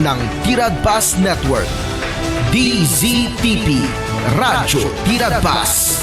ng Tiradpas Network. DZTP Radyo Tiradpas.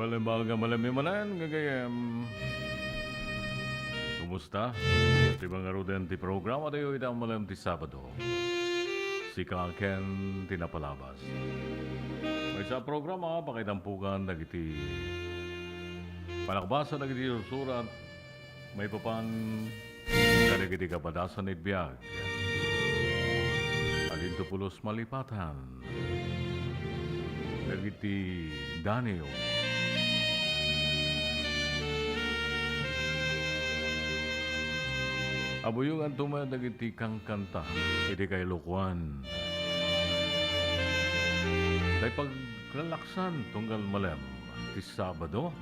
Walang baga malamimanan, gagayam. Kumusta? Di ba nga rin ti programa tayo itang malam ti Sabado? Si Kaken tinapalabas. May sa programa, pakitampukan na iti palakbasa na iti surat. May papan karigiti kapadasan it biyag. Alinto pulos malipatan. Nagiti Daniel. Abuyong ang tumadagiti kang kanta, iti kay Lukuan. Day paglalaksan tunggal malam, ti Sabado.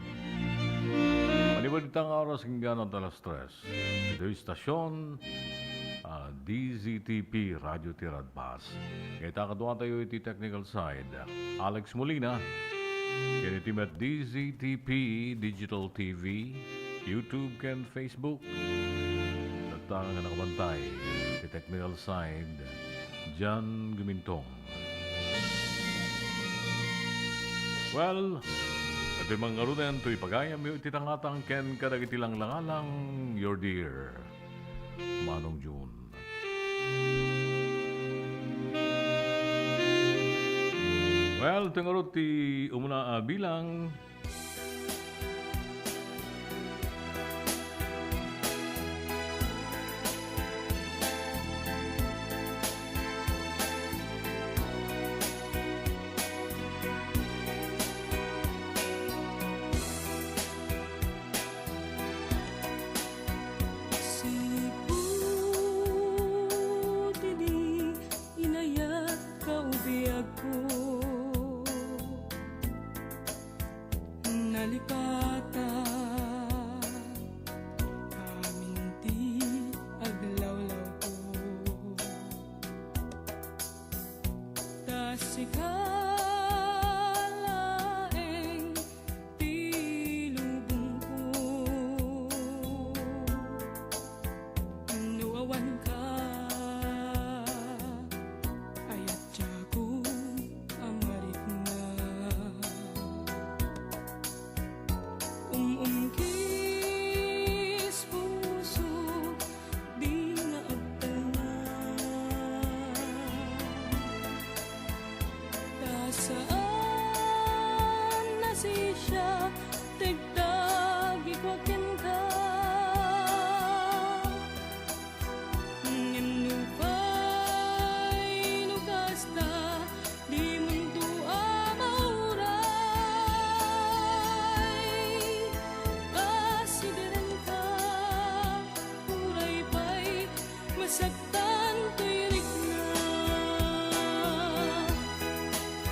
Manibaditang oras hinggan at alas 3. Ito yung stasyon, DZTP Radio Tiradpas. Kita kadwa tayo iti technical side. Alex Molina, kinitimet DZTP Digital TV, YouTube and Facebook. Ang nakabantay, the technical side, John Gumintong. Well, ito yung mga runen, ito ipagayam yung ititangatang ken kadagitilang langalang, your dear, Manong June. Well, tingarot ti umuna bilang, saktan tuirik na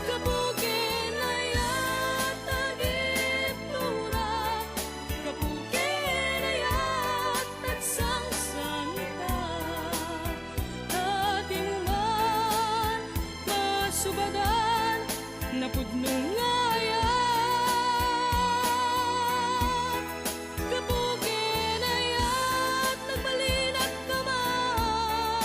kapugin ayat agit nura kapugin ayat tagsangsan ka atin man masubagan napudnong ayat kapugin ayat nagbalinat ka man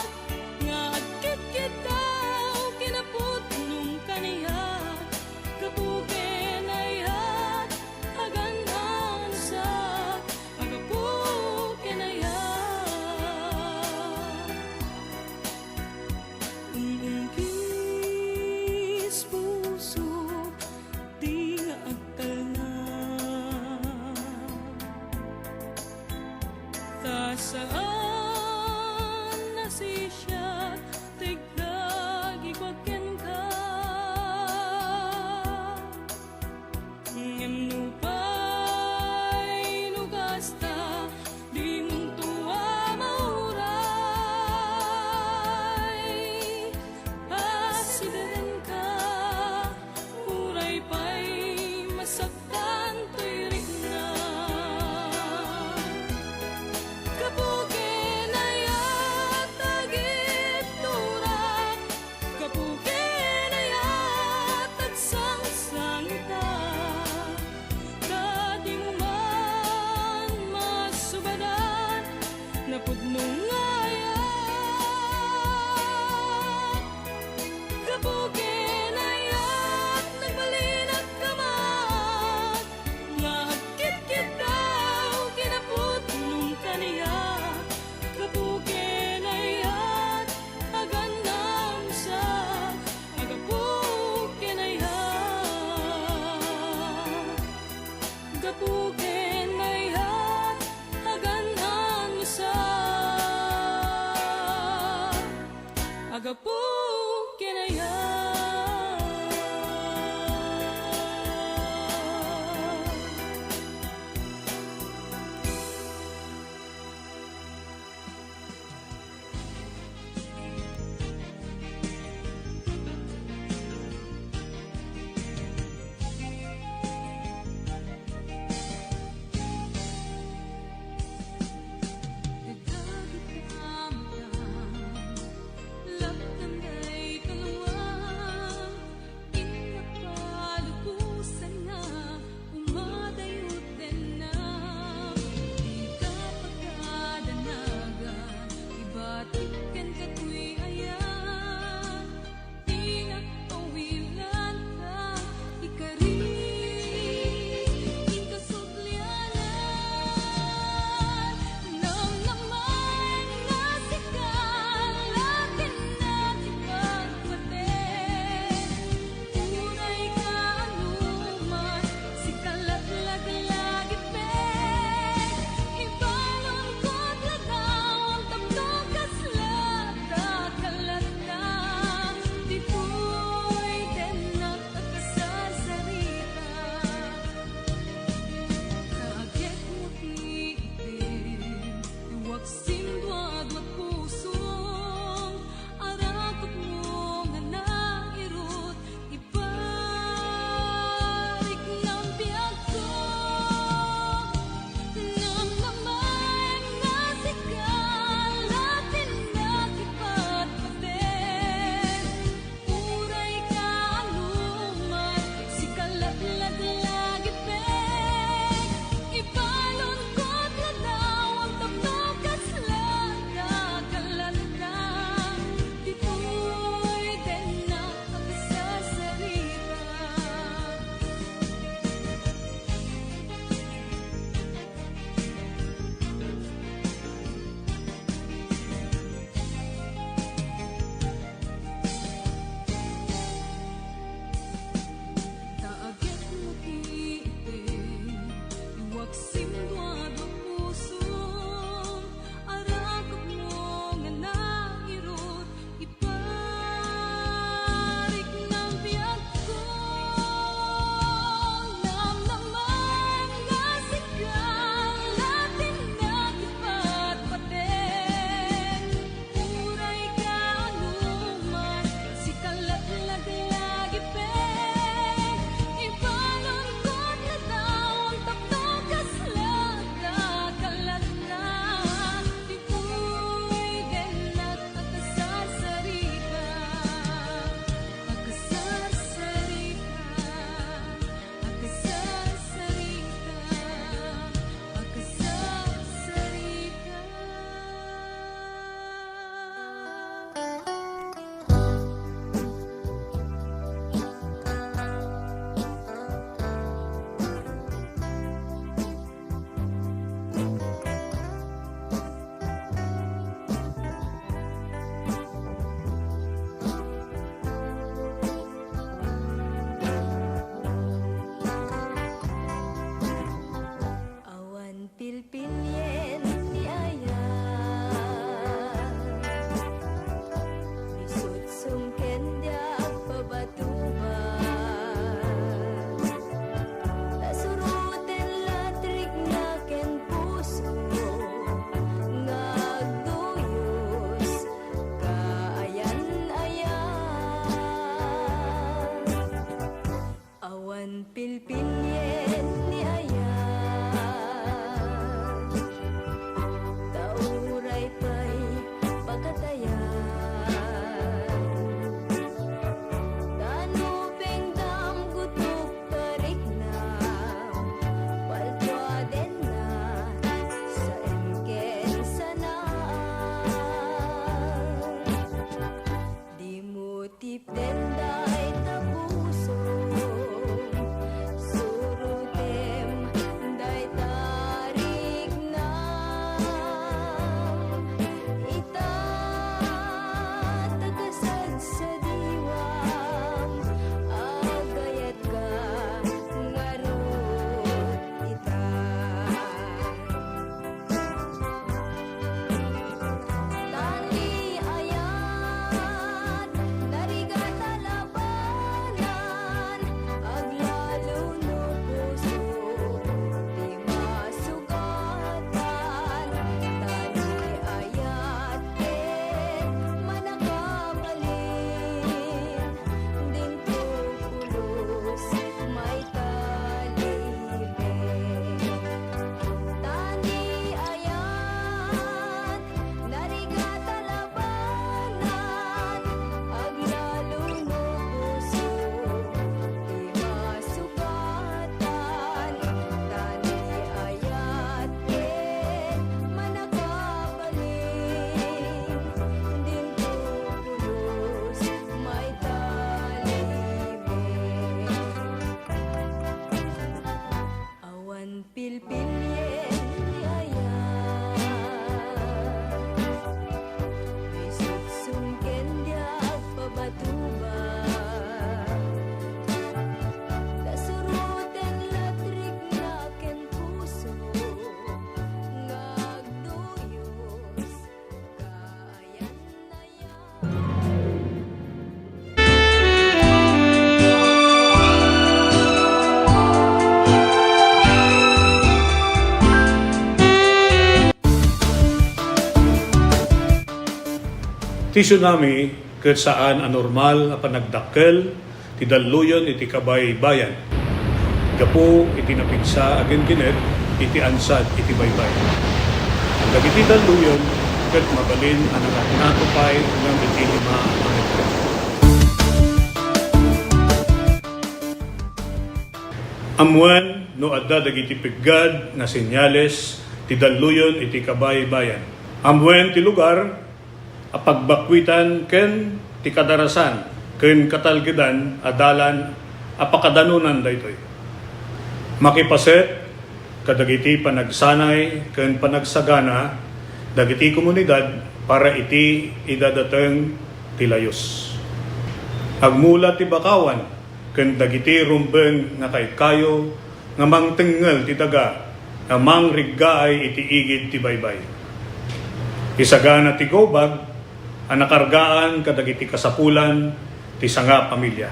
Ti tsunami ket saan anormal a panagdakkel ti daluyon iti kabay bayan. Gapo iti napigsa agen ginet iti ansad iti baybay. Dagiti daluyon ket mabalin ang natupay ng iti 5 a metro. Amuan no adda dagiti piggad nga senyales ti daluyon iti kabay bayan. Amuan ti lugar a pagbakwitan ken ti kadarasan ken katalgedan adalan a pakadanunan daytoy. Makipaset kadagiti panagsanay ken panagsagana dagiti komunidad para iti idadateng ti layos. Agmula ti bakawan ken dagiti rumbeng nga kayo nga mangtengel ti daga nga mangriggaay iti igid ti baybay. Isagana ti gobag ang nakargaan kadagiti kasapulan ti sanga pamilya.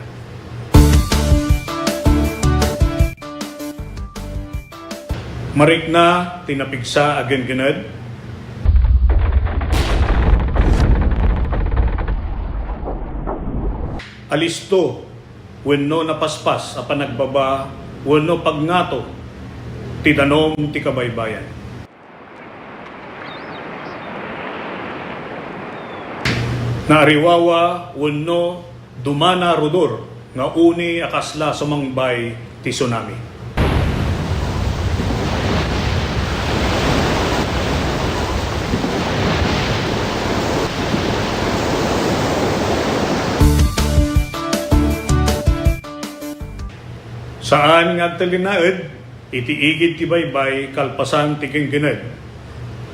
Marikna tinapigsa agen gened alisto wenno napaspas a panagbaba wenno pagngato ti danom ti kabaybayan. Naariwawa wenno dumana rudor nga uni akasla sumangbay ti tsunami. Saan nga talinaed, iti igid ti baybay kalpasan ti kenggened.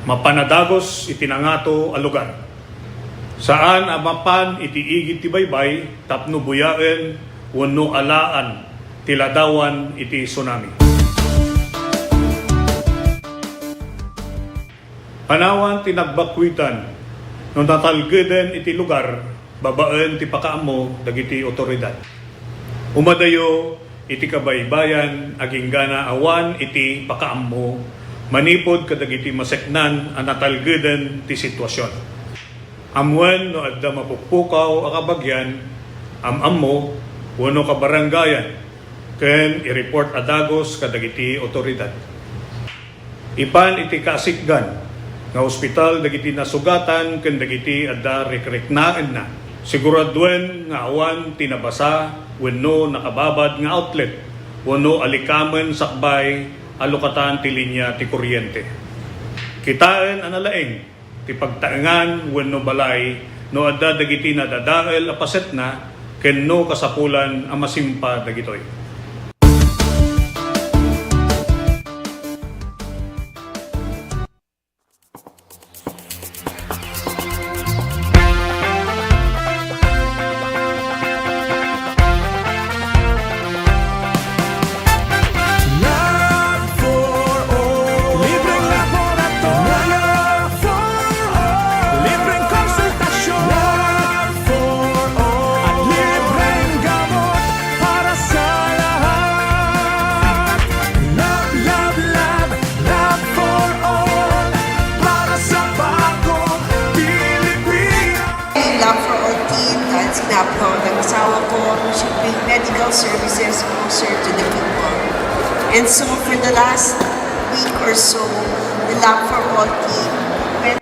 Mapanadagos iti nangato a lugar. Saan amapan iti igid ti baybay tapno buyaen wenno alaan ti ladawan iti tsunami. Panawan ti nagbakwitan no natalgeden iti lugar babaen ti pakaammo dagiti otoridad. Umadayo iti kabaybayan aging gana awan iti pakaammo manipod kadagiti maseknan ang natalgeden ti sitwasyon. Amwen no adda mapukpukaw a kabagyan ammo wenno kabarangayan ken i-report adagos kadagiti otoridad. Ipan iti kasikgan nga ospital dagiti nasugatan ken dagiti adda rekreknaan na. Siguraduen nga awan tinabasa wenno nakababad nga outlet wenno alikamen sakbay alokatan ti linya ti kuryente. Kitaen analaeng ti pagtaengan wenno balay no adda dagiti nadadael a paset na kenno kasapulan a masimpa dagitoy. Love for all team dahil sinabi ng asawa ko should bring medical services closer to the people. And so for the last week or so, the Love for All team went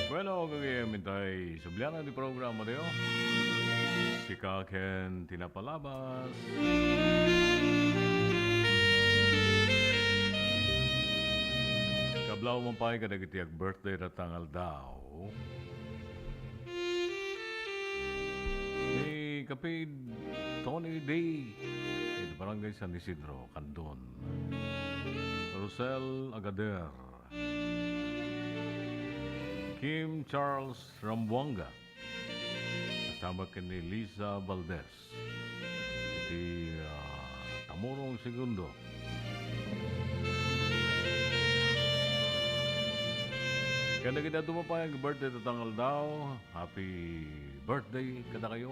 Bueno, kagayamintay subliana di programa dayo. Si Kaken Tinapalabas. Kablaw mo pa kadagiti ag birthday na tangal daw. Ni kapid Tony Day. Ito barangay San Isidro, Candon. Rosel Agader. Kim Charles Rambuanga. Kasama ka ni Lisa Valdez. Iti Tamoro segundo. Kaya kita dumapay ang birthday tatanggal daw. Happy birthday kada kayo.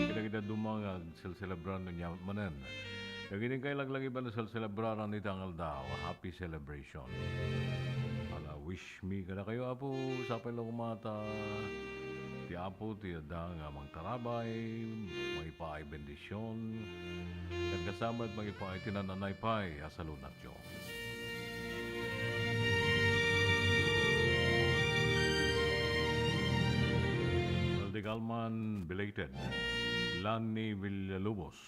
Kaya kita dumang celebran niya manen. Kaya gini kayo laglagi ba na celebraran ni tangal daw. Happy celebration. Ala wish me kada kayo apo sa lang kumata. Ti apo ti ada nga magtarabay, magipaay bendisyon. Kan kasama at magipaay tinananay pay asalunat yo. Calman belated, Lani Villalobos,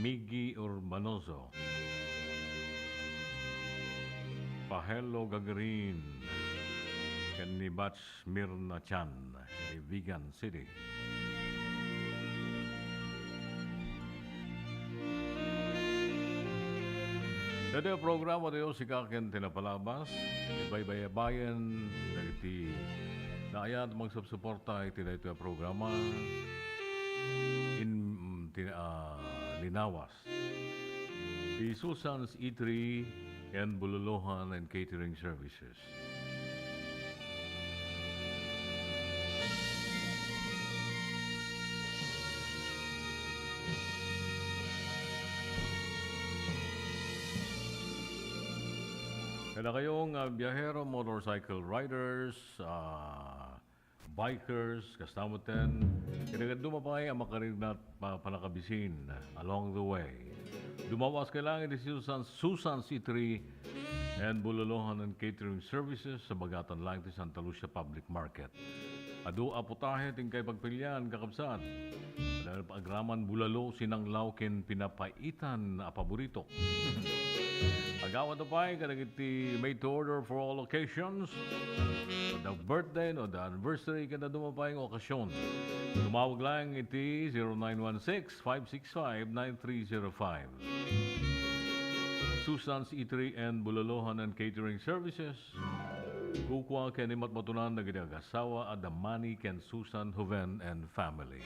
Miggy Urbanoso, Pahelo Gagarin, Kenny Batch Mirna Chan, Vegan City. Dati ang programa tayo si Kaken Tinapalabas, Ibaybayabayan, dagiti Naayat magsubsuporta iti na ito ang programa Linawas. The Susan's Eatery and Bululuhan and Catering Services. Kaya kayong biyahero, motorcycle riders, bikers, kastamutin, kaya dumapay ang makarignat panakabisin along the way. Dumawas kailangan di Susan's Eatery and Bululuhan and Catering Services sa Bagatan lang ti Santa Lucia Public Market. Adu aputahe ting kay pagpilian kakabsat. Dahil paagraman bulalo sinanglaw ken pinapaitan na paborito. Agawan na pa kadagiti made to order for all occasions. The birthday o the anniversary kada dumapay ng okasyon. Tumawag lang iti 0916-565-9305. Susan's Eatery and Bulalohan and Catering Services. Kukwa kanimat matunan na ginagasawa at the Manny Ken Susan Hoven and family.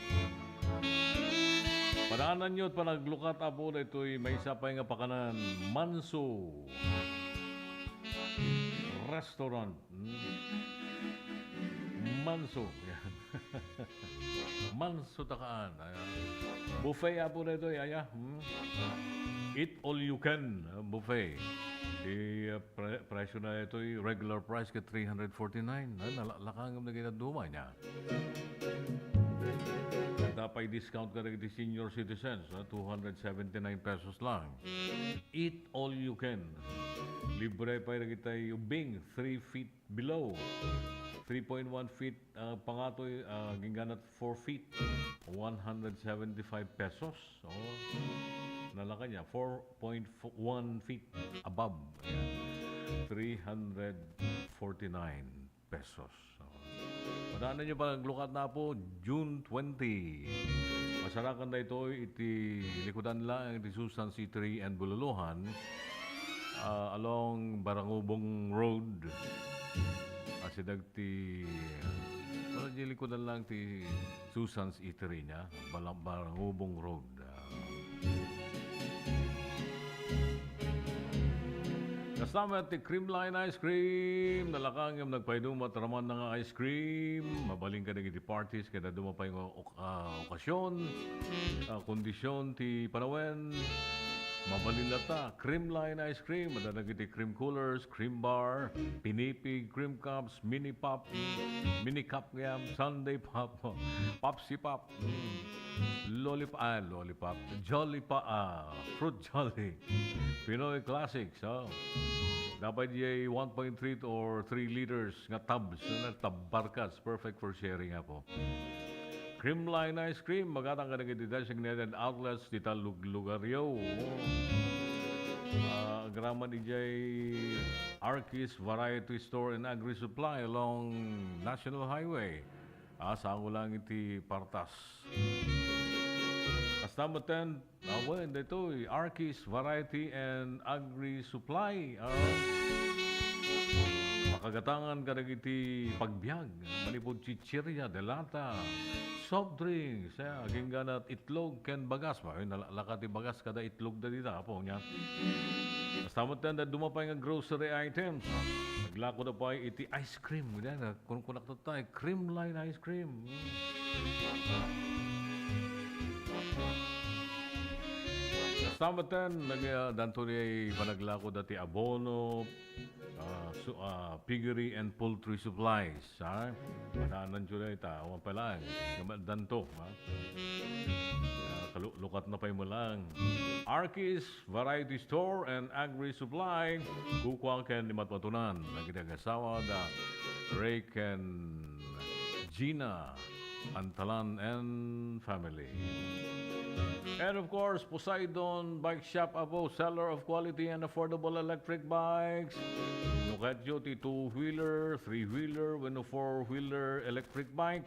Padaanan nyo at panaglukat apo na ito'y may isa pa nga pakanan. Manso Restaurant. Manso. Yan. Manso takaan. Ayan. Buffet apo na ito'y. Ayan. Eat all you can. Buffet. Presyo na ito'y regular price ka 349. Nalakangam na ginaduma niya. Dapat discount ka rin di senior citizens, 279 pesos lang. Eat all you can. Libre pa rin kita ubing, 3 feet below. 3.1 feet, pangatoy, ginganat 4 feet, 175 pesos. So, nalaka niya, 4.1 feet above. 349 pesos. Padaanan nyo pa naglukat na po, June 20. Masarakan na ito, iti likudan lang iti Susan's Eatery and Bululuhan along Barangubong Road. Kasi dagti, wala di likudan lang ti Susan's Eatery niya, Barangubong Road. Kasama ti Creamline Ice Cream. Nalakang yung nagpaidum at raman ng ice cream. Mabaling ka na iti parties. Kaya dumapay ng okasyon. Kondisyon ti panawen. Mabalin lata. Creamline Ice Cream. Madalag iti cream coolers, cream bar, pinipig, cream cups, mini pop, mini cup ngayam, Sunday pop, popsi pop, lollipop, jolly pa, fruit jolly, Pinoy Classics, oh. Dapat yung 1.3 or 3 liters nga tubs, tabarkas, perfect for sharing po. Creamline Ice Cream, magatang ka naging designated outlets, dita lugaryo. Graman ijay Arkis Variety Store and Agri-Supply along National Highway. Saan ko lang iti partas. Kastamatan, ito, Arkis Variety and Agri-Supply. Makagatangan ka iti pagbiag, manipod chichirya, delata, soft drinks, aging ganat itlog ken bagas ba? Lakati bagas kada itlog da dita po niya. Basta mo tanda dumapay nga grocery items. Naglako na pa iti ice cream. Kung kunak to tayo, creamline ice cream. Basta mo tan, danto niya panaglako dati abono, piggery and poultry supplies. Mananan siya na ita. Awan pala. Danto. Lukat na pa mo lang. Arkis Variety Store and Agri Supply. Kukwang ken limat matunan. Nagitagasawa da Ray and Gina Antalan and family. And of course, Poseidon Bike Shop Abo, seller of quality and affordable electric bikes. Look yo ti 2-wheeler, 3-wheeler, when 4-wheeler electric bike.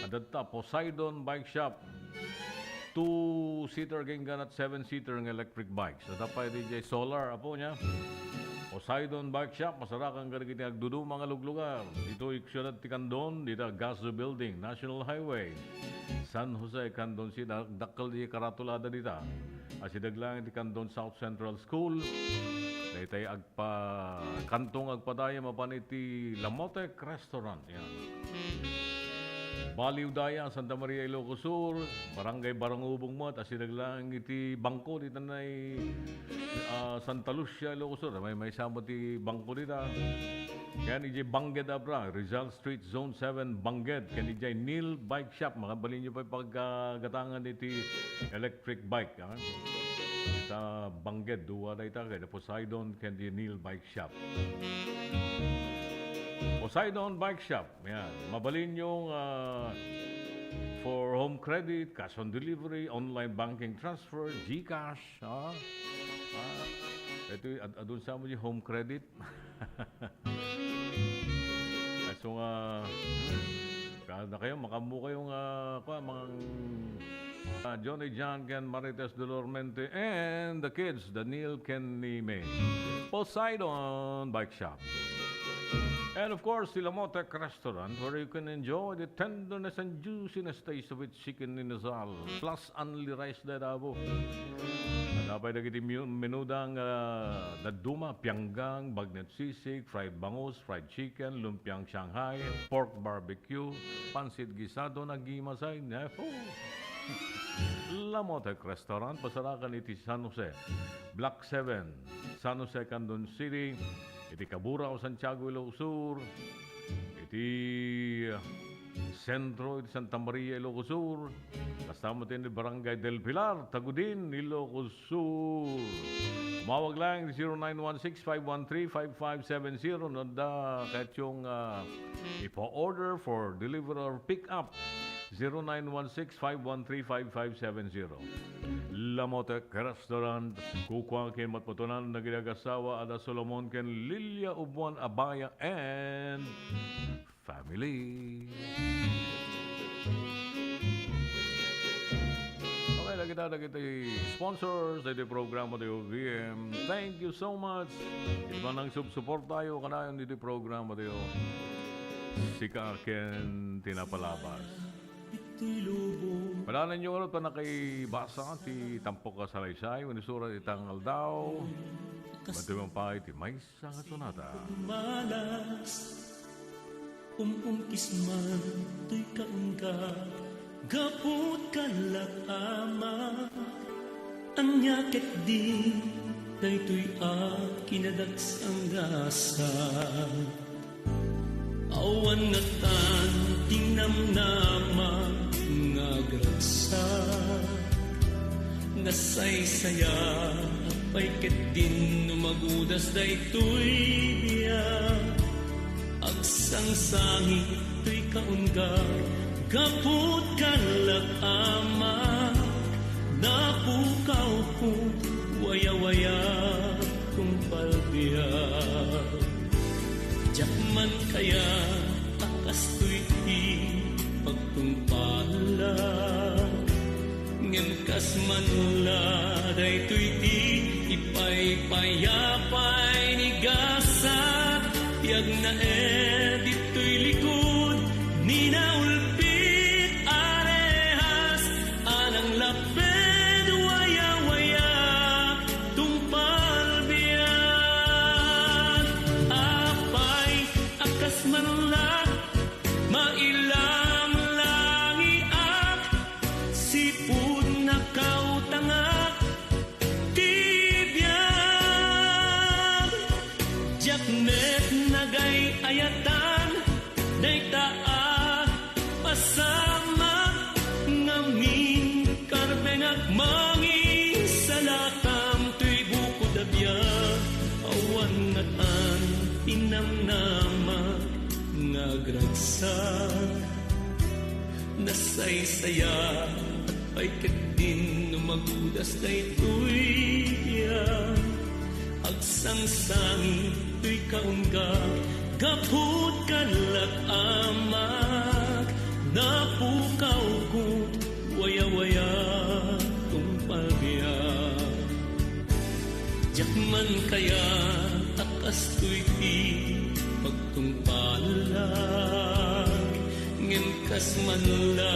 Adata Poseidon Bike Shop. 2-seater gengan at 7-seater ng electric bikes. At pa DJ solar apo niya. Poseidon Bike Shop, masarakan ka rin agdudu mga luglugar. Dito iksyonan ti Candon, dito Gaso Building, National Highway. San Jose, Candon City, dakal di karatulada dito. Asidaglang ti Candon South Central School. Dahil kantong agpadaya mapaniti Lamotek Restaurant. Yan. Baliw Daya, Santa Maria, Ilocos Sur, Barangay Barangubong mo, at asinaglang iti bangko dito na Santa Lucia, Ilocos Sur. May samo ti bangko dito. Kaya ni Jay Bangged Abra, Rizal Street, Zone 7, Bangged. Kaya ni Jay Neil Bike Shop, makabalin nyo pa pagkagatangan iti electric bike. Sa Bangged, duwa na ita, kaya Poseidon, kaya ni Neil Bike Shop. Poseidon Bike Shop. Yan. Mabalin yung for home credit, cash on delivery, online banking transfer, GCash. Ito, adun sa mo yung home credit. So, na kayo, makamu kayong mga Johnny John, Ken Marites Delormente, and the kids, Daniel, Ken Nime. Poseidon Bike Shop. And of course, the Lamotek Restaurant, where you can enjoy the tenderness and juiciness taste of its chicken inasal, plus only rice that abo. Napay na kiti menudang daduma, pianggang, bagnet sisig, fried bangus, fried chicken, lumpiang Shanghai, pork barbecue, pansit gisado na gimasay. Lamotek Restaurant, pasarakan iti San Jose, Block 7, San Jose, Candon City, iti Cabura o Santiago, Ilocos Sur, iti Sentro, iti Santa Maria, Ilocos Sur, kasama din ni Barangay del Pilar, Tagudin, Ilocos Sur. Mawag lang 0916-513-5570 nanda kahit yung ipo-order for delivery or pick-up 0916-513-5570. Lamotek Restaurant, kukwang ken matpatunan na ginagasawa ada Solomon ken Lilia Ubuan Abaya and family. Okay, nakita sponsors sa iti programa tayo VM. Thank you so much. Iba nang support tayo kanayon dito programa tayo. Sika ken tinapalabas. Padanan nyo ulit pa na kay basa ti tampok ka salaysay manisura itangal daw matimang pa iti may sangat sonata malas kisman to'y kaungga gapot kalakama ang yakit di dayto'y kinadagsang gasa awan na tan tinamnama nagragsak nasaysaya pa'y din numagudas dayto'y biyak agsangsangi to'y kaunggay gapot kalakama napukaw ko waya-waya kung palbiyak jakman kaya akas to'y pagtumpala ngem kas manula daytoy ti ipay-payapay ni gasa tiag na dito'y likod ni naulpit ayatan day taa pasama ngamin karbengak mangi salakam tuy buko dabya awan ngatan pinamnama ngagragsak nasaysaya ay kadin numagudas day tuya agsangsang tuy kaungga kaput kanlak amak napukaw ko waya-waya tumpalya jakman kaya takas tuy ti pagtumpalag ngenkas manla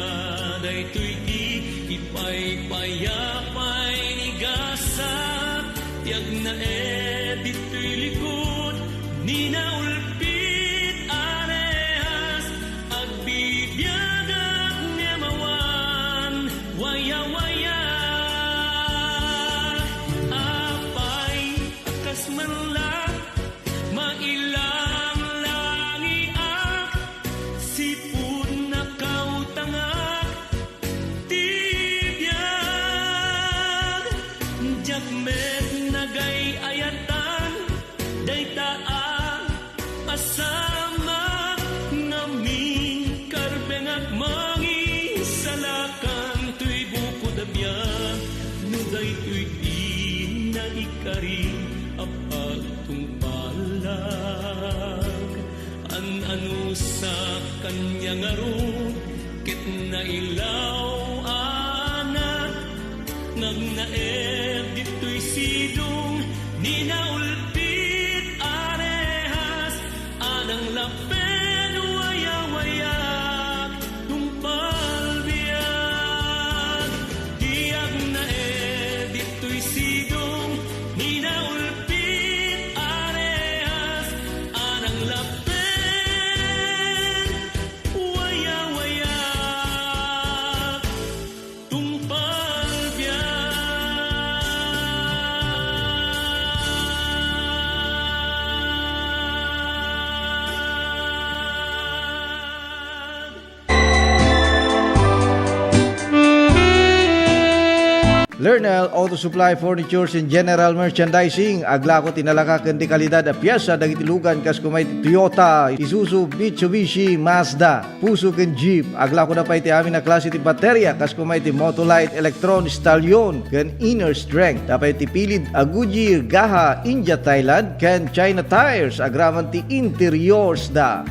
day tuy ti ipay-payapay ni gasak tiag na dito'y likod ni naulpit arehas agbibiyagak ngemawan waya-waya apay akas manla mailang langiak sipud na kautangak tibiyag jakmet nagay ayatan day taa pasama ngamin karbengak mangi salakan tuy buko dabya nugay tuy di na ikari apag tumpalag an-ano sa kanyang aro ket na ilaw anak nagnaeb dito'y sidong ni naulpit arehas anang lapen waya-wayak tumpalbiag diag naeb dito'y sidong ni naulpit arehas anang lapen waya-wayak Lernel Auto Supply Furnitures and General Merchandising agla ko tinalaka ken di kalidad a piyesa dagiti lugan kas kumay Toyota, Isuzu, Mitsubishi, Mazda, Puso ken Jeep agla ko na pa iti amin na klase ti baterya kas kumay ti Motolite, Electron, Stallion ken Inner Strength dapat ti pilid a Goodyear, Gaha, India, Thailand ken China Tires agraman ti interiors da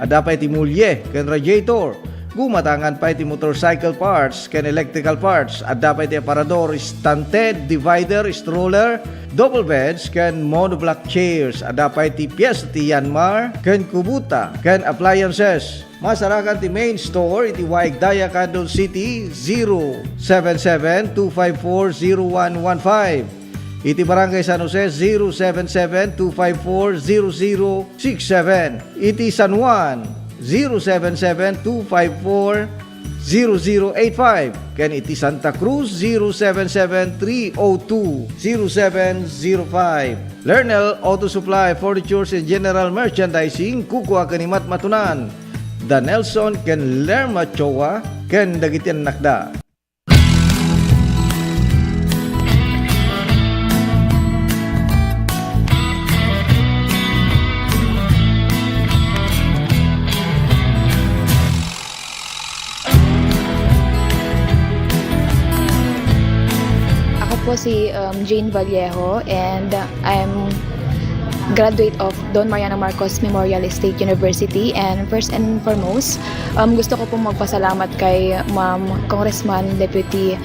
dapat ti mulye ken radiator gumatangan pa iti motorcycle parts ken electrical parts at dapat iti aparador, stunted, divider, stroller, double beds ken monoblock chairs at dapat iti piyesa ti Yanmar ken Kubota ken appliances. Masarakan ti main store iti Waigdaya, Quezon City 077-254-0115. Iti Barangay San Jose 077-254-0067. Iti San Juan 077-254-0085. Ken iti Santa Cruz 077-302-0705. Lernel Auto Supply Furnitures and General Merchandising kukuha kanimat matunan Da Nelson ken Lerma Chowa ken dagitian nakda. Po si Jane Vallejo and I'm graduate of Don Mariano Marcos Memorial State University, and first and foremost gusto ko pong magpasalamat kay Ma'am Congressman Deputy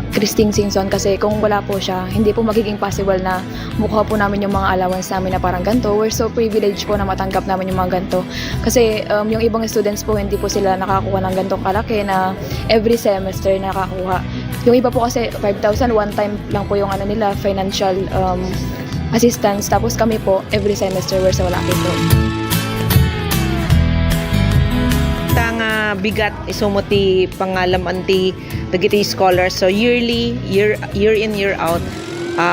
Christine Singson kasi kung wala po siya, hindi po magiging possible na mukha po namin yung mga allowance namin na parang ganito. We're so privileged po na matanggap namin yung mga ganito. Kasi yung ibang students po, hindi po sila nakakuha ng ganitong kalaki na every semester nakakuha. Yung iba po kasi 5,000 one time lang po yung nila, financial assistance. Tapos kami po, every semester we're so lucky po. Tanga bigat isumuti pangalam anti dagiti scholars, so yearly year in year out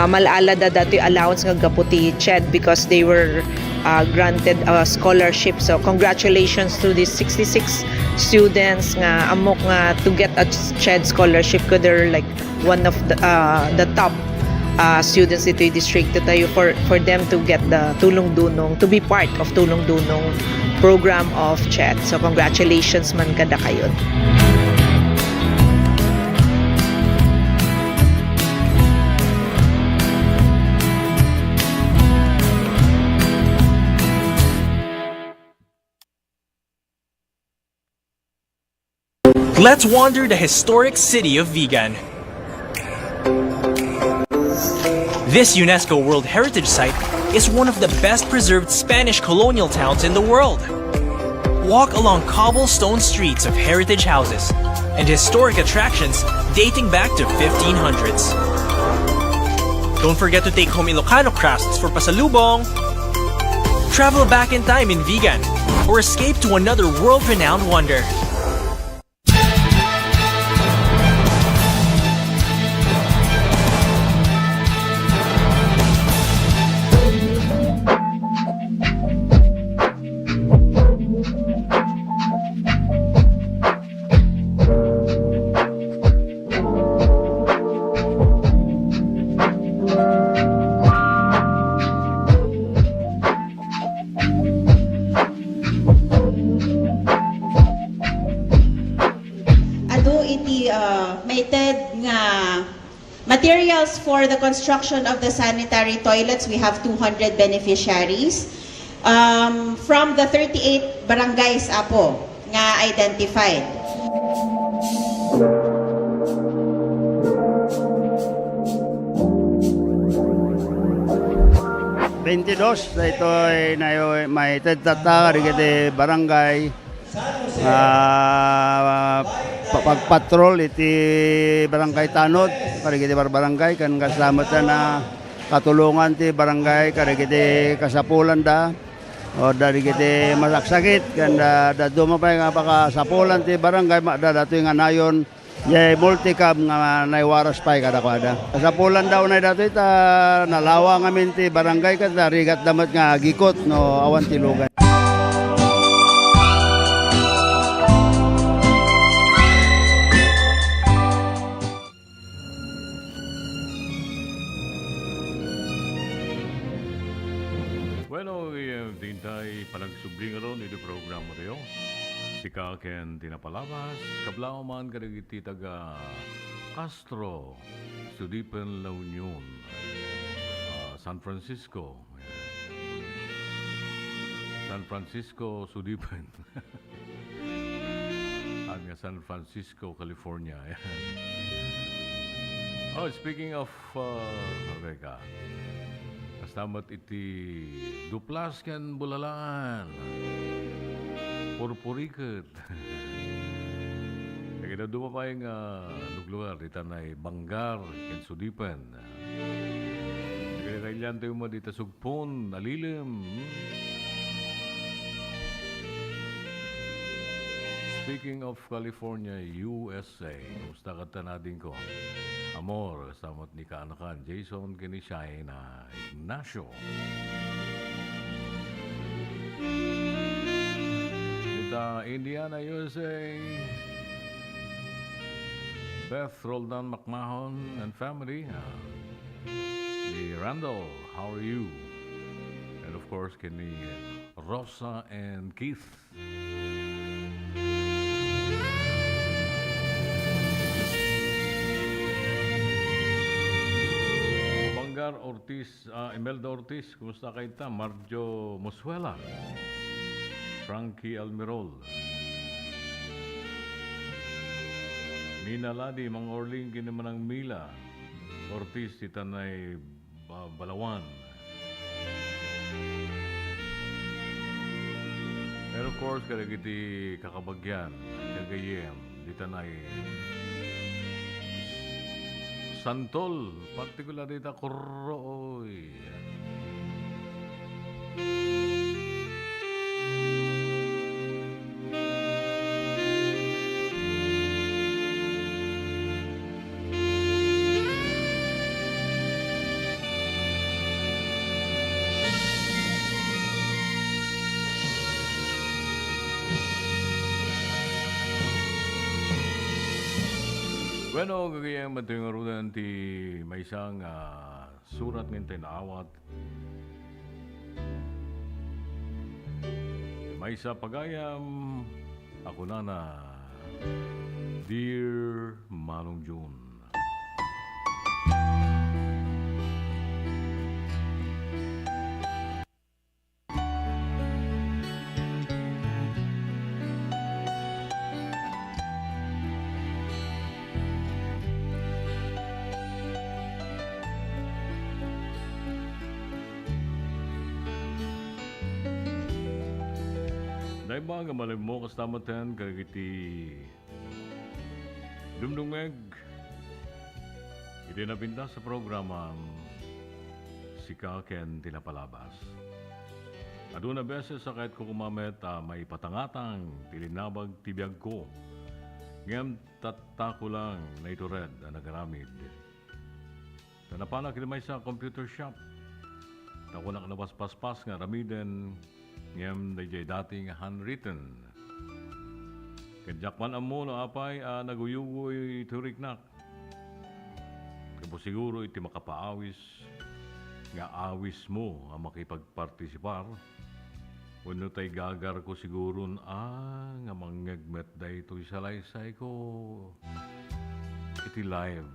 malaala da dati allowance nga gaputi CHED because they were granted a scholarship. So congratulations to these 66 students nga amok nga to get a CHED scholarship ko. They're like one of the top students dito yung district tayo for them to get the Tulong Dunong, to be part of Tulong Dunong program of CHED. So congratulations man kada kayo. Let's wander the historic city of Vigan. This UNESCO World Heritage Site is one of the best preserved Spanish colonial towns in the world. Walk along cobblestone streets of heritage houses and historic attractions dating back to 1500s. Don't forget to take home Ilocano crafts for pasalubong. Travel back in time in Vigan or escape to another world-renowned wonder. Materials for the construction of the sanitary toilets, we have 200 beneficiaries from the 38 barangays apo nga identified. Sa ito ay may tagtata de barangay pagpatrol iti barangay tanod karigiti barangay kan kasalamat na katulungan ti barangay karigiti kasapulan da o dari kiti masaksakit kan da dumapay nga pakasapulan ti barangay da dato nga nayon yay multicab nga naiwaras pay kada kasapulan daw na dato ita nalawa ngamin ti barangay kada rigat damat nga gikot no awan ti lugan. Dintay panagsubling ron iti programa tayo. Sika ken tinapalabas, kablao man kadagiti taga Castro, Sudipen La Union, San Francisco. San Francisco, Sudipen. At nga San Francisco, California. Oh, speaking of America, kastamat iti duplas ken bulalaan. Purpuriket. Kaya dumapay nga luglugar dita na Banggar ken Sudipen. Kaya kailan tayo mo dita sugpon, alilim. Speaking of California, USA, kumusta ka natin ko? Amor, samot ni Kaanakan, Jason Kinishay na Ignacio. Dita, Indiana, USA, Beth Roldan McMahon and family. The Randall, how are you? And of course, kini Rosa and Keith. Ortiz, Imelda Ortiz, kumusta kayo ta? Marjo Mosuela, Frankie Almirol, Mina Ladi, Mang Orling, Kinamanang Mila, Ortiz, Titanay Balawan. And of course, karagiti Kakabagyan, Kagayem, Titanay Santol, particular dita Kurooy. Bueno, kagayang matingarunan ti may isang surat ng tinawat. May isa pagayam ako na Dear Manong June. Dahil ba nga malim mo kastamatan kagiti dumdumeg iti napinta sa programa Sika Ken Tinapalabas. Aduna beses sa kahit ko kumamet may patangatang tilinabag tibiyag ko. Ngayon tatako lang na ito red na nagaramid. Tanapala kinamay sa computer shop. Tako na kanabas-paspas nga ramiden ngayon dayjay dating handwritten. Kadjakman amo na apay naguyugoy turiknak. Kapo siguro iti makapaawis nga awis mo ang makipagpartisipar. Wano tay gagar ko siguro nga manggagmet da ito isalaysay ko iti live.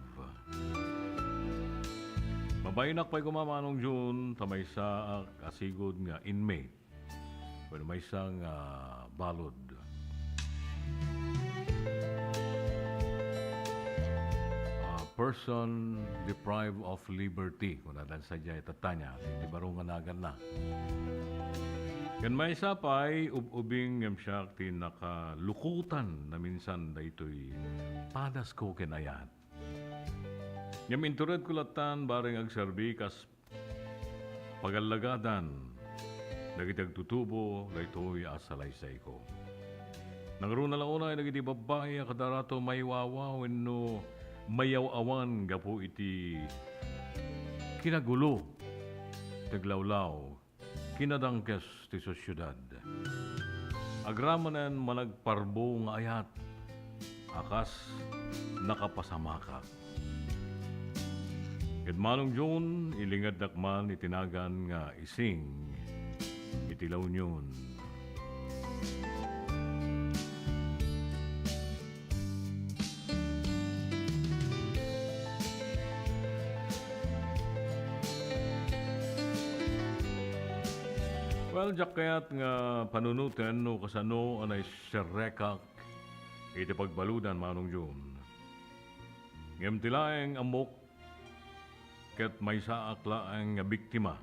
Mabayinak pa'y kumamanong June tamay sa asigod nga inmate. Well, may isang balod. Person deprived of liberty. Kung nadan sa dya itatanya, di barong anagan na. Kan may isa pa'y ubing ngam siya tinakalukutan na minsan da ito'y padas ko kinayat. Ngam intured kulatan baring agserbi kas pagalagadan nagitag tutubo, daytoy asalaysay ko. Nangruna lang una, nagiti babae, kadarato may wawa, wenno mayaw-awan, gapo iti kinagulo, taglawlaw, kinadangkes ti sosyudad. Agramanan managparbo nga ayat, akas nakapasamakak. Kadmanong June, ilingad dakman itinagan nga ising, itilaw nyon. Well, jak kayat nga panunutan no kasano anay sirekak iti pagbaludan manong June. Ngem tilaeng amok ket may saak laeng nga biktima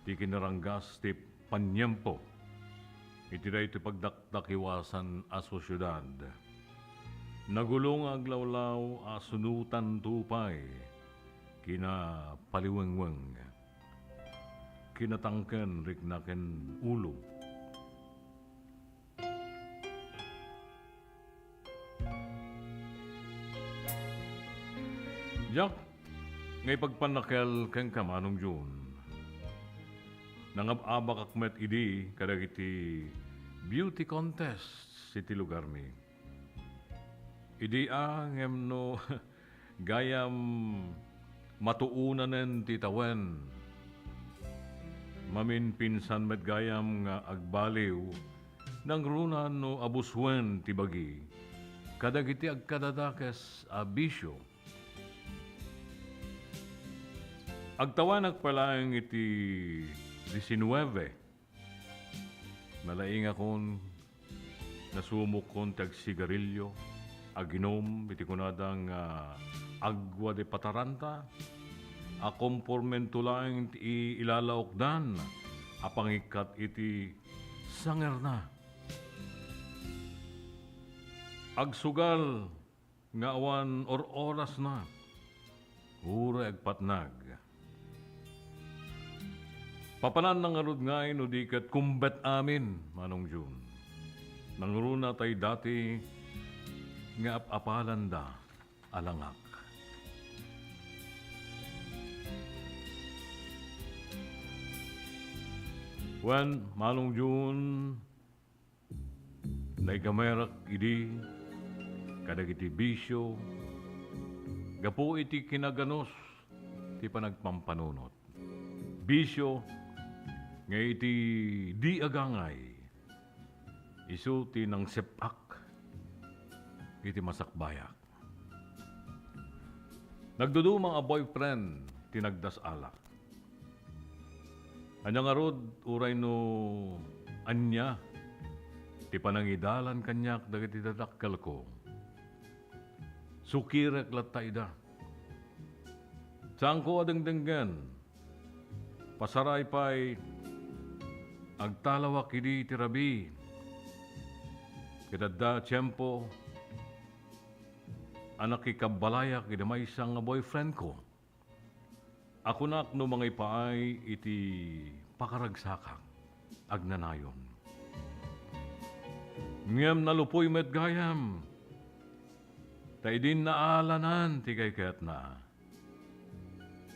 ti kinaranggas ti panyempo iti day ti pagdakdakiwasan a sosyudad. Nagulong aglawlaw a sunutan tupay kina paliwengweng kinatangken riknaken ulo. Jak ngay pagpanakel ken kamanong June. Nangab-abak akmet idi kadagiti beauty contest iti lugar mi. Idi ngem no gayam matuunanen ti tawen. Mamin pinsan met gayam nga agbaliw nang runan no abuswen ti bagi. Kadagiti agkadadakes a bisyo. Agtawanak palaeng iti 19. Nalaing akon nasumok kon tag sigarilyo, aginom, iti kunadang agwa de pataranta, akompormento lang iti ilalaokdan, apangikat iti sanger na. Agsugal nga awan or oras na, ura agpatnag. Papanan ng arud ngay no dikat kumbet amin, Manong June. Nangruna tay dati nga apalanda alangak. Wen, Manong June, naigamerak idi, kadagiti bisyo, Gapo iti kinaganos, ti panagpampanunot. Bisyo, nga iti di agangay, isu ti nang sepak, iti masakbayak. Nagdudu mga boyfriend, tinagdas alak. Anya nga rod, uray no anya, ti panangidalan kanyak dagiti dadakkel ko. Sukirek latay da. Saan ko adengdenggen, pasaray pa'y agtalawak idi tirabi. Kadada tiyempo, anak ikabalayak iti may isang boyfriend ko. Ako nak no mga ipaay iti pakaragsakak, agnanayon. Ngem nalupoy met gayam, ta idin naalanan ti kaykat na.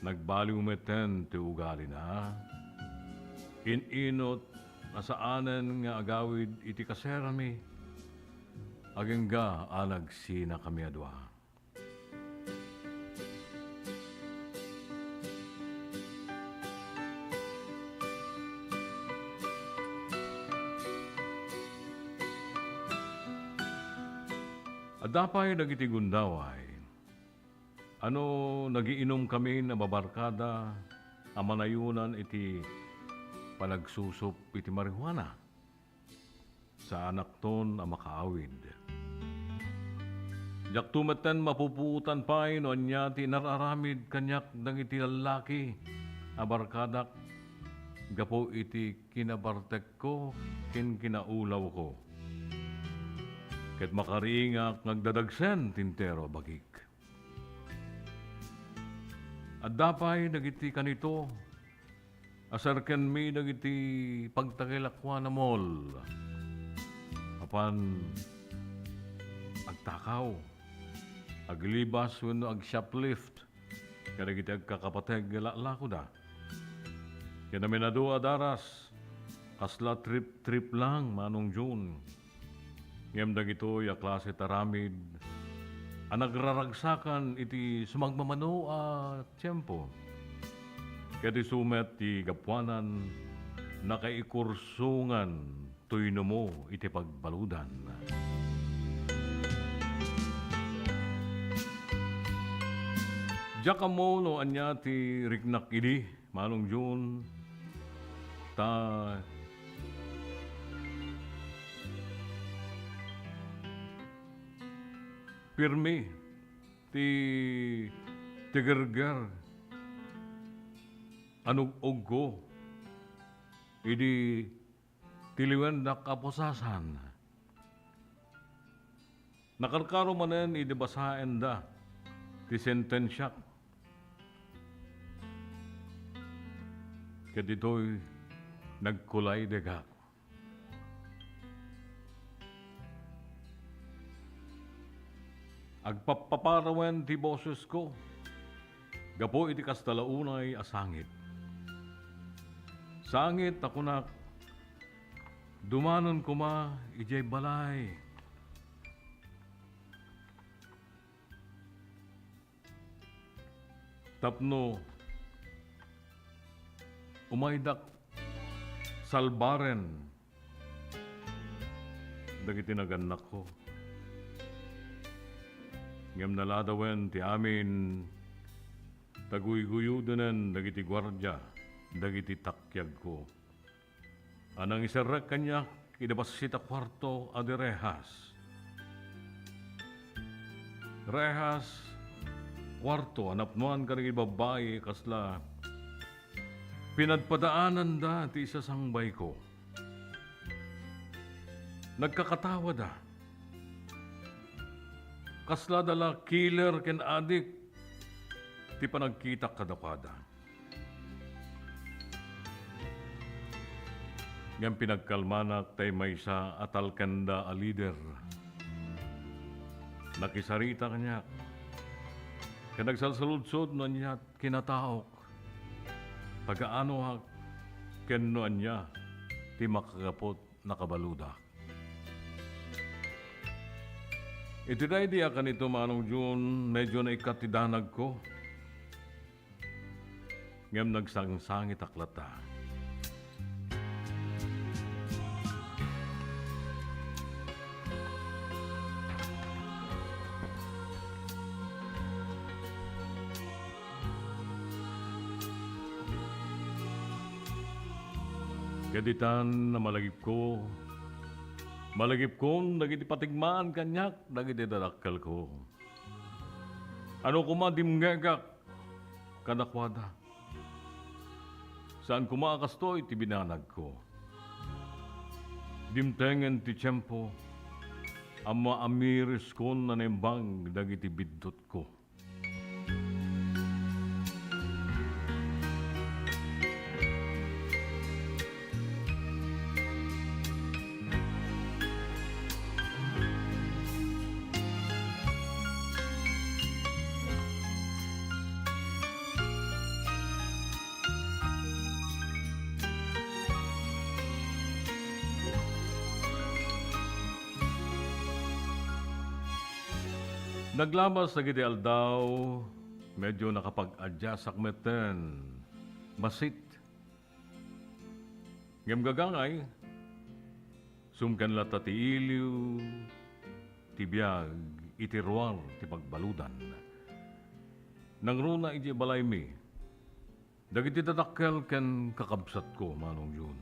Nagbaliw meten ti ugali na. Inot asaanan nga agawid iti kaserami. Agengga alag sina kami adwa. Adapay dagiti gundaway. Ano nagiinom kami na babarkada amanayunan iti panagsusup iti marihuana sa anak ton a makaawid. Jak tumeten mapupuutan pa'y no anya ti nararamid kanyak dagiti lalaki a barkadak gapo iti kinabartek ko kin kinaulaw ko. Ket makaringak nagdadagsen tintero bagik. At dapay dagiti kanito, asarken mi dagiti pagtakilakwa na mall. Apan agtakaw, aglibas wenno ag shoplift, kadagiti agkakapateg lalako da. Kaya minadua daras, kasla trip lang manong June. Ngem dagito ya klase taramid ang nagraragsakan iti sumagmamano tiyempo. Kaya di sumet ti gapuanan nakaikursungan tuyno mo iti pagbaludan. Diyak mo no anya ti riknak idi manong June ta pirmi ti tigerger anug uggo idi tiliwen na kaposasan nakarkaro manen idi basaen da ti sentensyak ket ditoy nagkulay degak. Agpapaparawen ti boses ko, gapo iti kastalaunay asangit. Sangit ako nak, dumanon ko ma, ijay balay. Tapno, umaydak salbaren, dagiti naganak ko. Ngem naladawen ti amin taguy-guyudanan dagiti gwardya dagiti takyag ko. Anang iserrek kanya idabas sita kwarto adi rehas. Rehas kwarto anapnuan ka rin babae kasla pinadpadaanan da ti isa sangbay ko. Nagkakatawa da. Kasla dala killer ken adik ti panagkita kadakada. Ngam pinagkalmanak tay maysa atal kanda a leader. Nakisarita kanya. Kanagsalsaludsod no niya kinataok. Pagaano ha ken no niya ti makakapot nakabaluda. Iti day di akan ito manong June, medyo na ikatidanag ko. Ngam nagsangsangit aklata. Gaditan na malagip ko dagiti patigmaan kanyak, dagiti dadakkel ko. Ano kumadimngegak, kanakwada. Saan kumakasto, iti binanag ko. Dimtengen ti tiyempo, ama amiris ko na nembang, dagiti biddot ko. Naglabas na giti aldaw, medyo nakapag-adjust akmeten, masit. Ngem gagangay, sumkan lata ti iliw, ti biyag, iti ruwar, ti pagbaludan. Nangruna iti balay mi, dagiti dadakkel ken kakabsat ko, manong yun.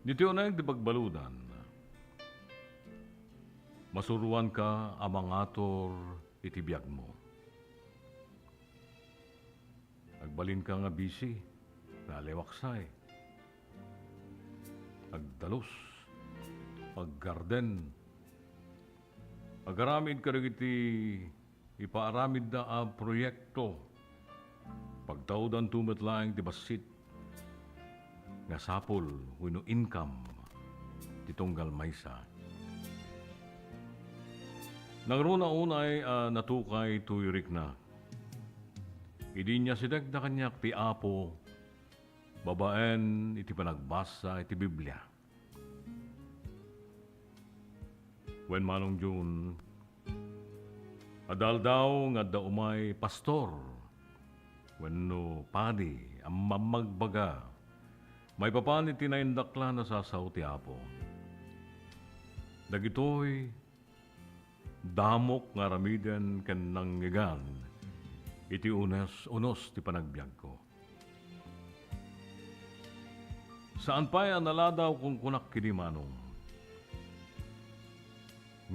Dito na yung ti pagbaludan, masuruan ka amangator iti biyag mo. Agbalin ka nga bisi, nalewaksay. Agdalos, aggarden. Agaramid ka rin iti ipaaramid na a proyekto. Pagtaudan tumetlaeng ti basit. Nga sapol, wino income, titunggal maysa. Nangruna unay natukay tuyirik na. Idi niya sidag na kanyak ti apo, babaen iti panagbasa iti Biblia. When manong June, adal daw nga da umay pastor, when no padi, ang mamagbaga, may papan iti naindakla na sasaw ti apo. Dagitoy, damok nga ramiden ken nanggigan iti unos ti panagbiag ko. Saan pa'y naladaw kung kunak kini manong?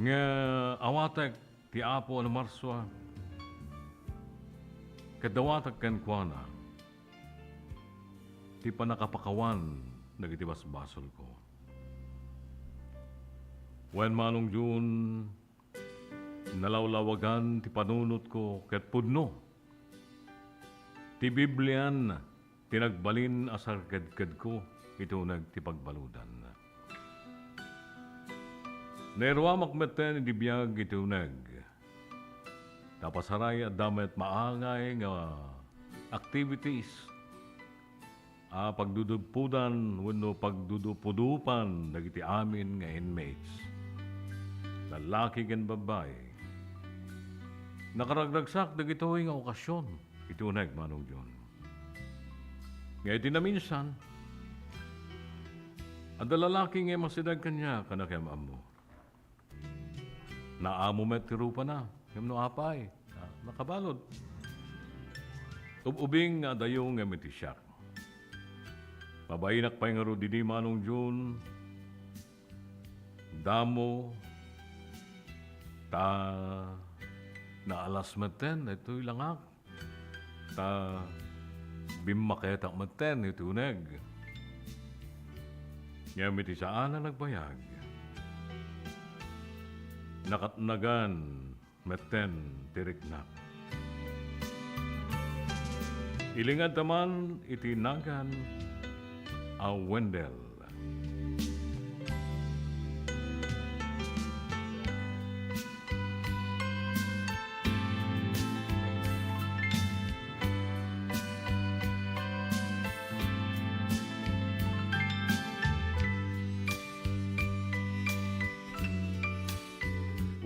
Nga awatek ti apo ano marswa kadawatek ken kuana ti panakapakawan dagiti basbasol ko. When manong June, nalawlawagan ti panunot ko ket pudno. Ti Biblian tinagbalin asar kedked ko itunag ti pagbaludan. Nerwa makmeten di biyag itunag. Tapasaray at damet maangay nga activities. Pagduduppudan wenno pagdudupudupan dagiti amin nga inmates. Lalaki ken babae. Nakaragdagsak dagitoy nga okasyon. Itunag manong John. Nga iti na minsan, ada lalaki nga masidag kanya kanakem amo. Naamo met tirupa na. Yung no apay. Nakabalod. Ubing nga dayong nga metisyak. Pabainak pa nga ro didi manong John. Damo. Na alas meten, ito'y langak. Bimaketak meten, ito neg. Ngamit isaan na nagbayag. Nakatnagan, meten, tiriknak. Ilingad taman, itinagan, a Wendell.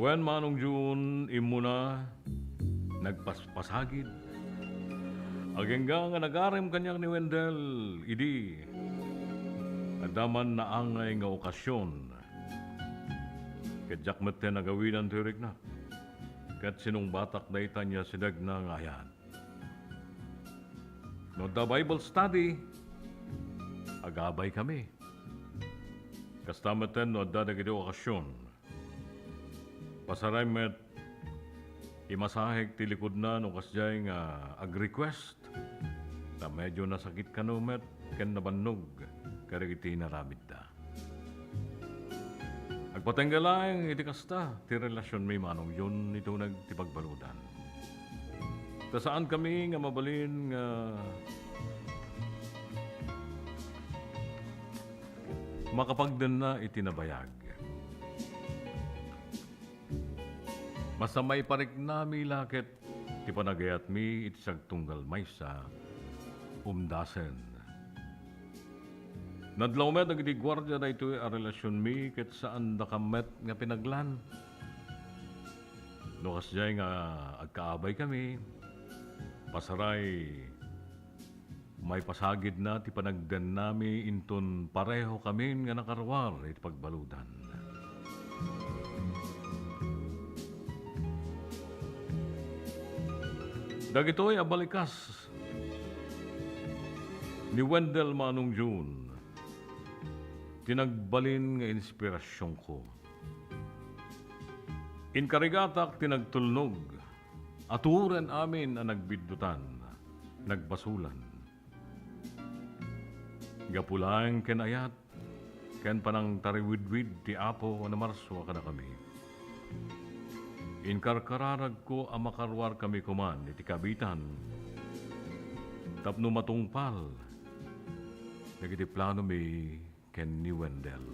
Wen Manong June, imuna, nagpaspasagid. Agengga nga nagarem kanyang ni Wendell, idi, adaman na angay nga okasyon. Kadyak mette nagawinan tirik na. Kat sinong batak na itanya sidag na ngayan. No the Bible study, agabay kami. Kastameten no dadagiti okasyon. Pasaray met imasahig tilikod na no kasjay nga ag-request na medyo nasakit ka no met ken nabannog karigiti naramid da. Agpatenggalayang iti kasta ti relasyon may Manong yun ito nagtipagbaludan. Ta saan kami nga mabalin nga makapagdan na itinabayag. Masamay parik nami lakit ti panagayat mi iti sagtunggal maysa umdasen. Nadlaw met nagiti gwardya na ito a relasyon mi ket saan nakamet nga pinaglan. No kasjay nga agkaabay kami, pasaray may pasagid na ti panagdan nami inton pareho kami nga nakarwar iti pagbaludan. Dagitoy abalikas ni Wendell Manong June, tinagbalin nga inspirasyon ko. Inkarigatak tinagtulnog, aturen amin ang nagbiddutan, nagbasulan. Gapulang ken ayat, ken panang tariwidwid ti Apo na marswa kada kami. Inkarkararag ko ang makarwar kami kuman iti kabitan. Tapno matungpal, nagiti plano mi ken ni Wendell.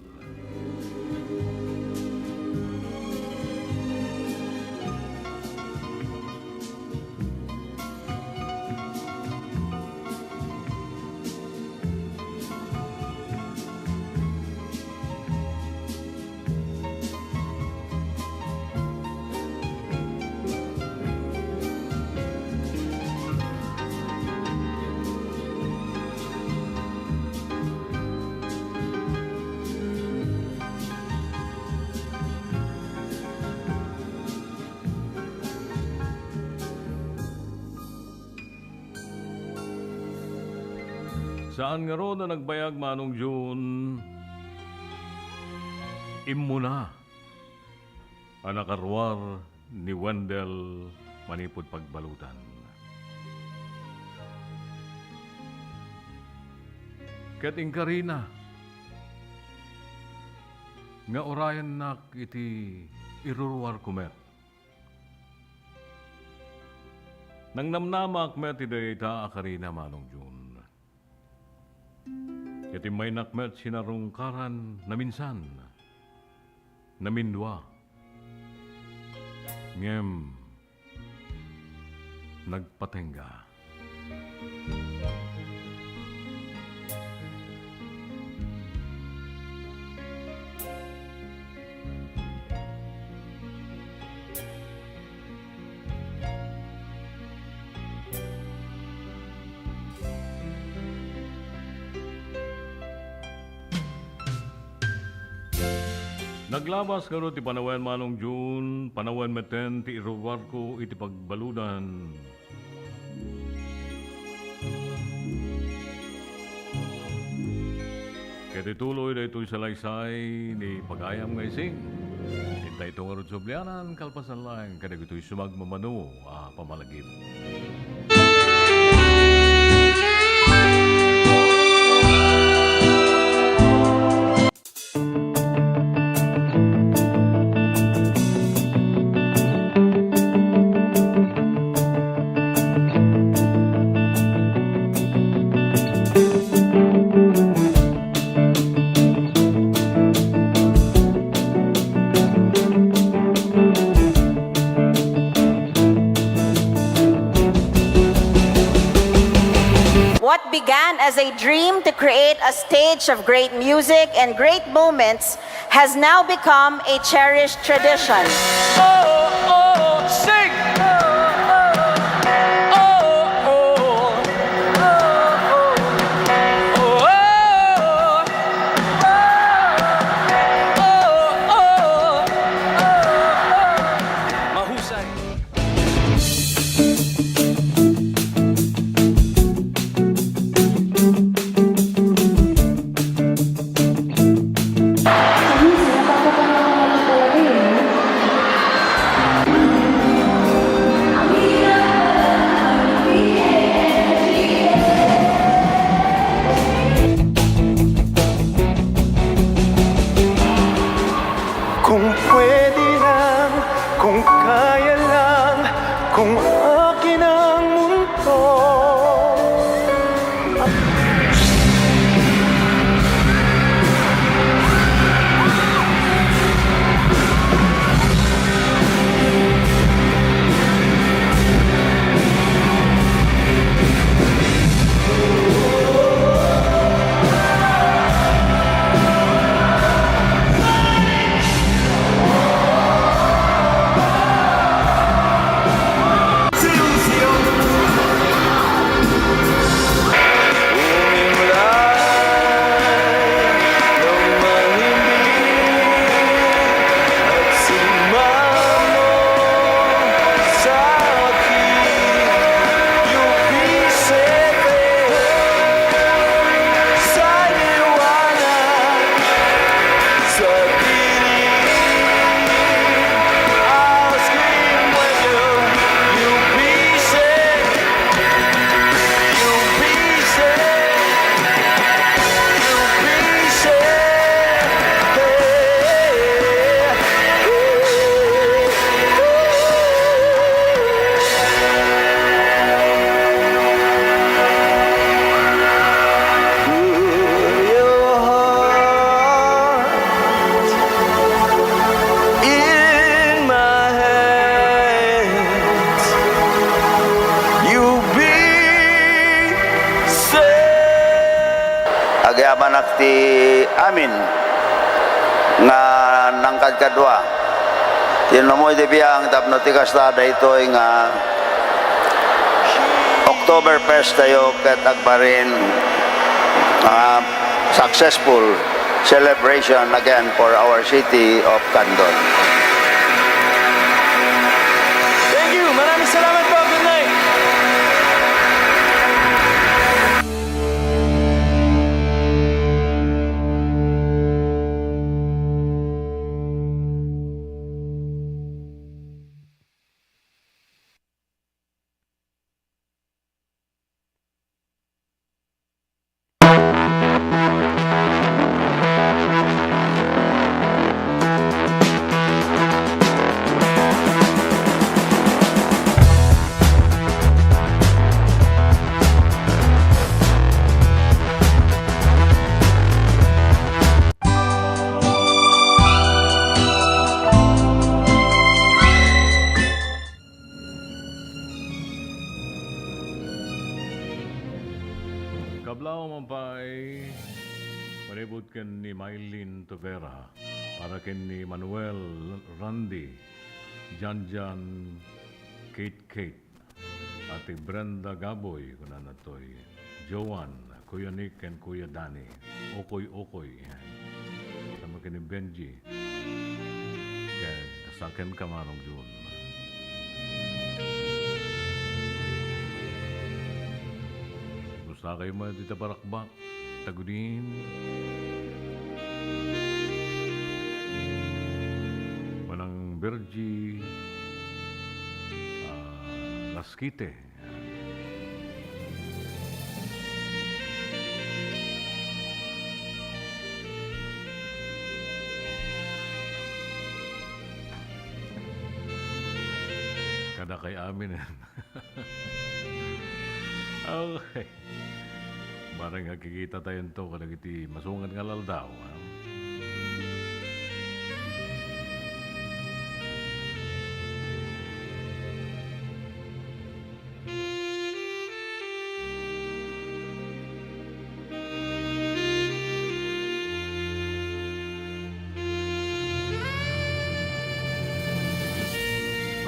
Saan nga ro na nagbayag Manong June, imuna ang nakarwar ni Wendell manipod pagbalutan. Ket ingkarina nga orayan nak iti iruruar kumet. Nang namnamak met iti ita akarina Manong June. Iti may nakmet sinarungkaran na minsan, namindwa. Ngem, nagpatengga. Naglabas karo ti panawen Manong June, panawen meten ti iruwar ko iti pagbaludan. Kaya tuloy na ito'y salaysay ni pagayam nga ising. Hintay itong arot sublianan, kalpasan lang, kada ito'y sumagmamano, pamalagip. what began as a dream to create a stage of great music and great moments has now become a cherished tradition. Kung pwede lang, kung kaya lang, kung akin ang mundo. Agyaman ti amin nga nangkad kadwa. Tinamoy di biyang tapno ti kastada ito nga October 1st tayo ket agbarin successful celebration again for our city of Candon. Thank you! Maraming salamat po! Good night! Kablaw man pa ay manibot ken ni Mylene Tovera para ken ni Manuel Randy, Janjan, Kate, Ate Brenda Gaboy, kunan natoy, Joan, Kuya Nick and Kuya Danny, Okoy, sama ken ni Benji, kaya kasaken ka manong June. Gusto kayo mo dito parakbak, tagudin. Manang Bergi, Laskite. Kada kay amin. Okay. Barang nakikita tayo nito kada iti masungan nga laldaw.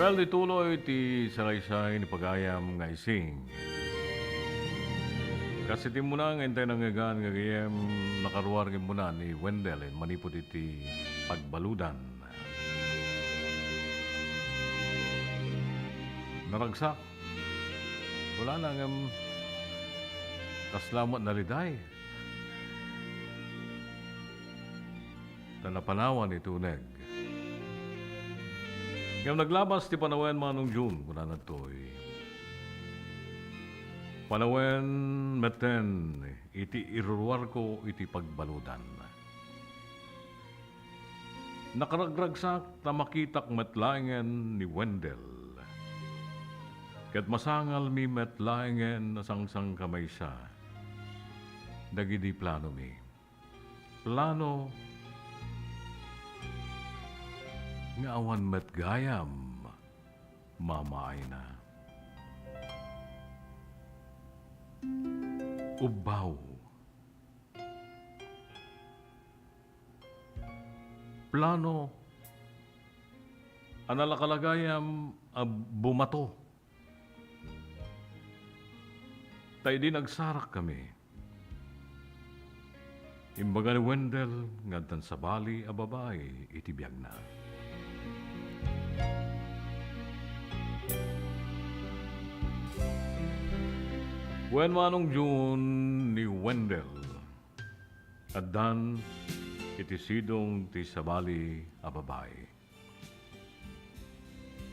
Well, ituloy ti salaysay ni pagayam nga ising. Kasi ti muna nga intay nangagan nga gayam nakaruar nga muna ni Wendell manipod iti pagbaludan. Naragsak. Wala na nga kaslamot na liday. Tanapanawan ito neg. Ngam naglabas ti panawen manong June, kuna na to'y. Panawen meten, iti iruruar ko iti pagbaludan. Nakaragragsak na makitak metlaingen ni Wendell. Kat masangal mi metlaingen na sangsang kamay siya. Dagidi plano mi. Plano nga awan met gayam, mamaay na. Ubaw. Plano, analakalagayam bumato. Tayo din nagsarak kami. Imbaga ni Wendell, ngadtan sa bali a babae, itibiyag na. Wen manong June ni Wendell, at dan iti sidong ti sabali a babae.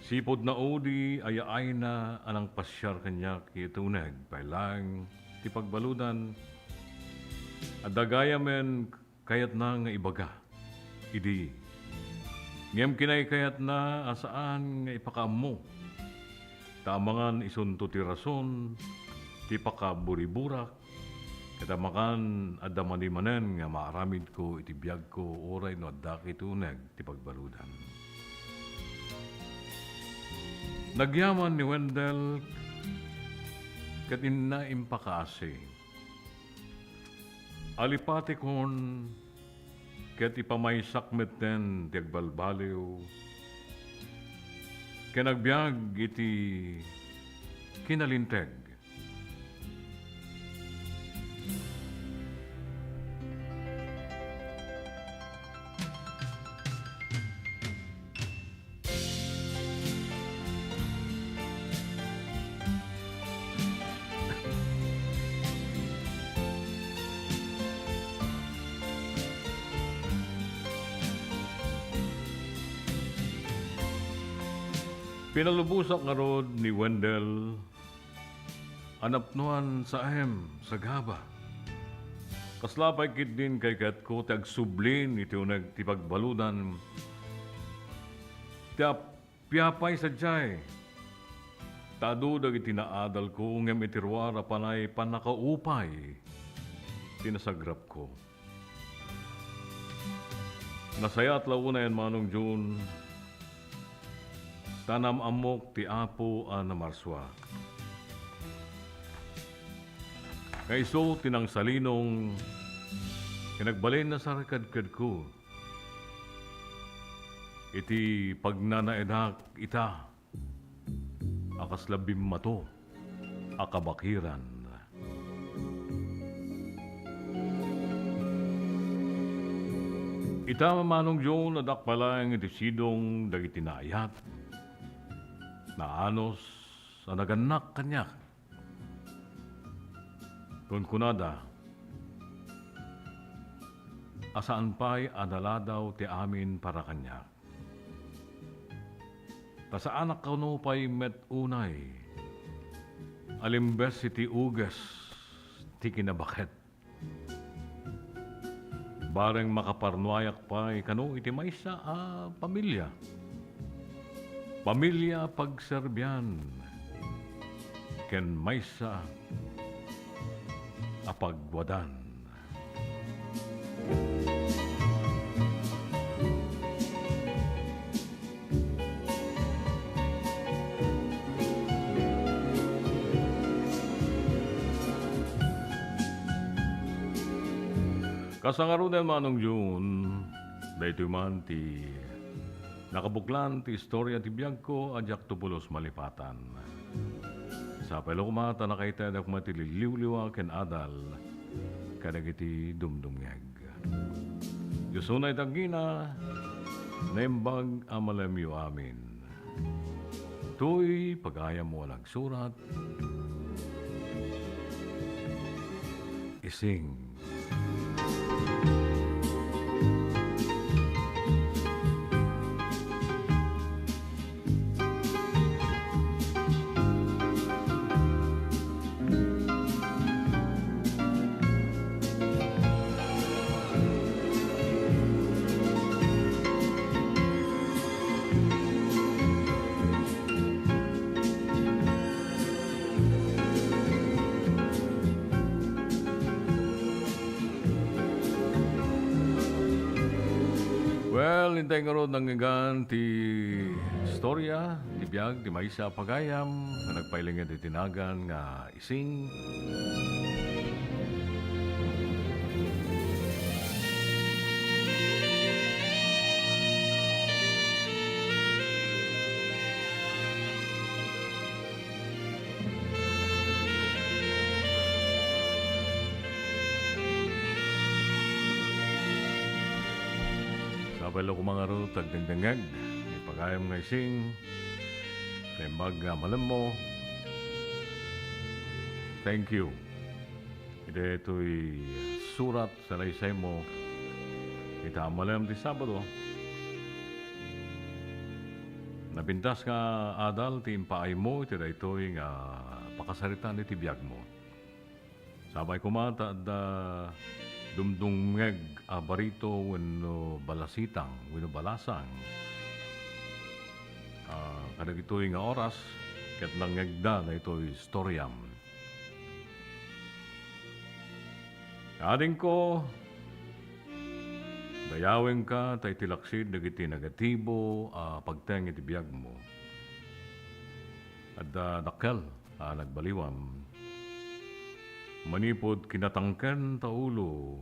Sipod na odi ayaay na anang pasyar kanya kituneg, pailang ti pagbaludan, at dagayamen kayat na nga ibaga, idi. Ngem kinay kayat na asaan nga ipakaammo, tamangan isunto ti rason, ti pakaburiburak, katamakan adamanimanen nga maaramid ko iti biyag ko oray no adda kituneg ti pagbaludan. Nagyaman ni Wendell kat inna impakaasi. Alipati kon kat ipamaysak meten ti agbalbaliw. Kanagbiag iti kinalinteg. Pinalubusak nga rod ni Wendell, anapnuan sa sa gaba. Kaslapay kit din kay kat ko tag sublin iti unag ti pagbaludan. Piyapay sa jay. Tado dag itinaadal ko ngem itirwara panay panakaupay. Tinasagrap ko. Nasayat launa yan manong June. Tanam amok ti apo na marswa. Kaiso tinang salinong kinagbalin na sa rekadkad ko. Iti pagnanaedak ita akas labim mato akabakiran. Ita manong John adak palang iti sidong dagiti naayat na anos sa naganak kanya. Kunkunada, asaan pa'y adala daw ti amin para kanya. Ta sa anak ka no pa'y met unay, alimbes iti ugas ti kinabaket. Bareng makaparnuayak pa'y kano iti maysa pamilya. Pamilya pagserbyan, ken maysa apagwadan. Kasangarunan manong June, dahito man ti Nakabuklan ti istorya ti biyag ko, adyak tupulos malipatan. Sa pelo kumata na kay tayo matililiw-liwa ken adal, kadagiti dumdumngeg. Yusunay tagina, naimbag amalamyo amin. Tuy pagayam mo nagsurat, ising. Well, hintay nga ron nangyagan ti istorya, ti biyag, ti maysa pagayam, na nagpailingan ti tinagan nga ising. Sabay ko mga ro, tagdangdangag, may pagayam nga ising, kaimbag malam mo. Thank you. Ito'y surat sa laysay mo. Ita malam di Sabado. Nabintas nga adal, ti impaay mo, ito'y nga pakasaritan ni tibiyag mo. Sabay kumata at dumdungeg barito wenno balasitang wenno balasang kadag ito'y nga oras ket nangegda na ito'y storyam. Ading ko dayaweng ka tay tilaksid dagiti negatibo pagteng iti biag mo at dakkel nagbaliwam manipod kinatangken taulo.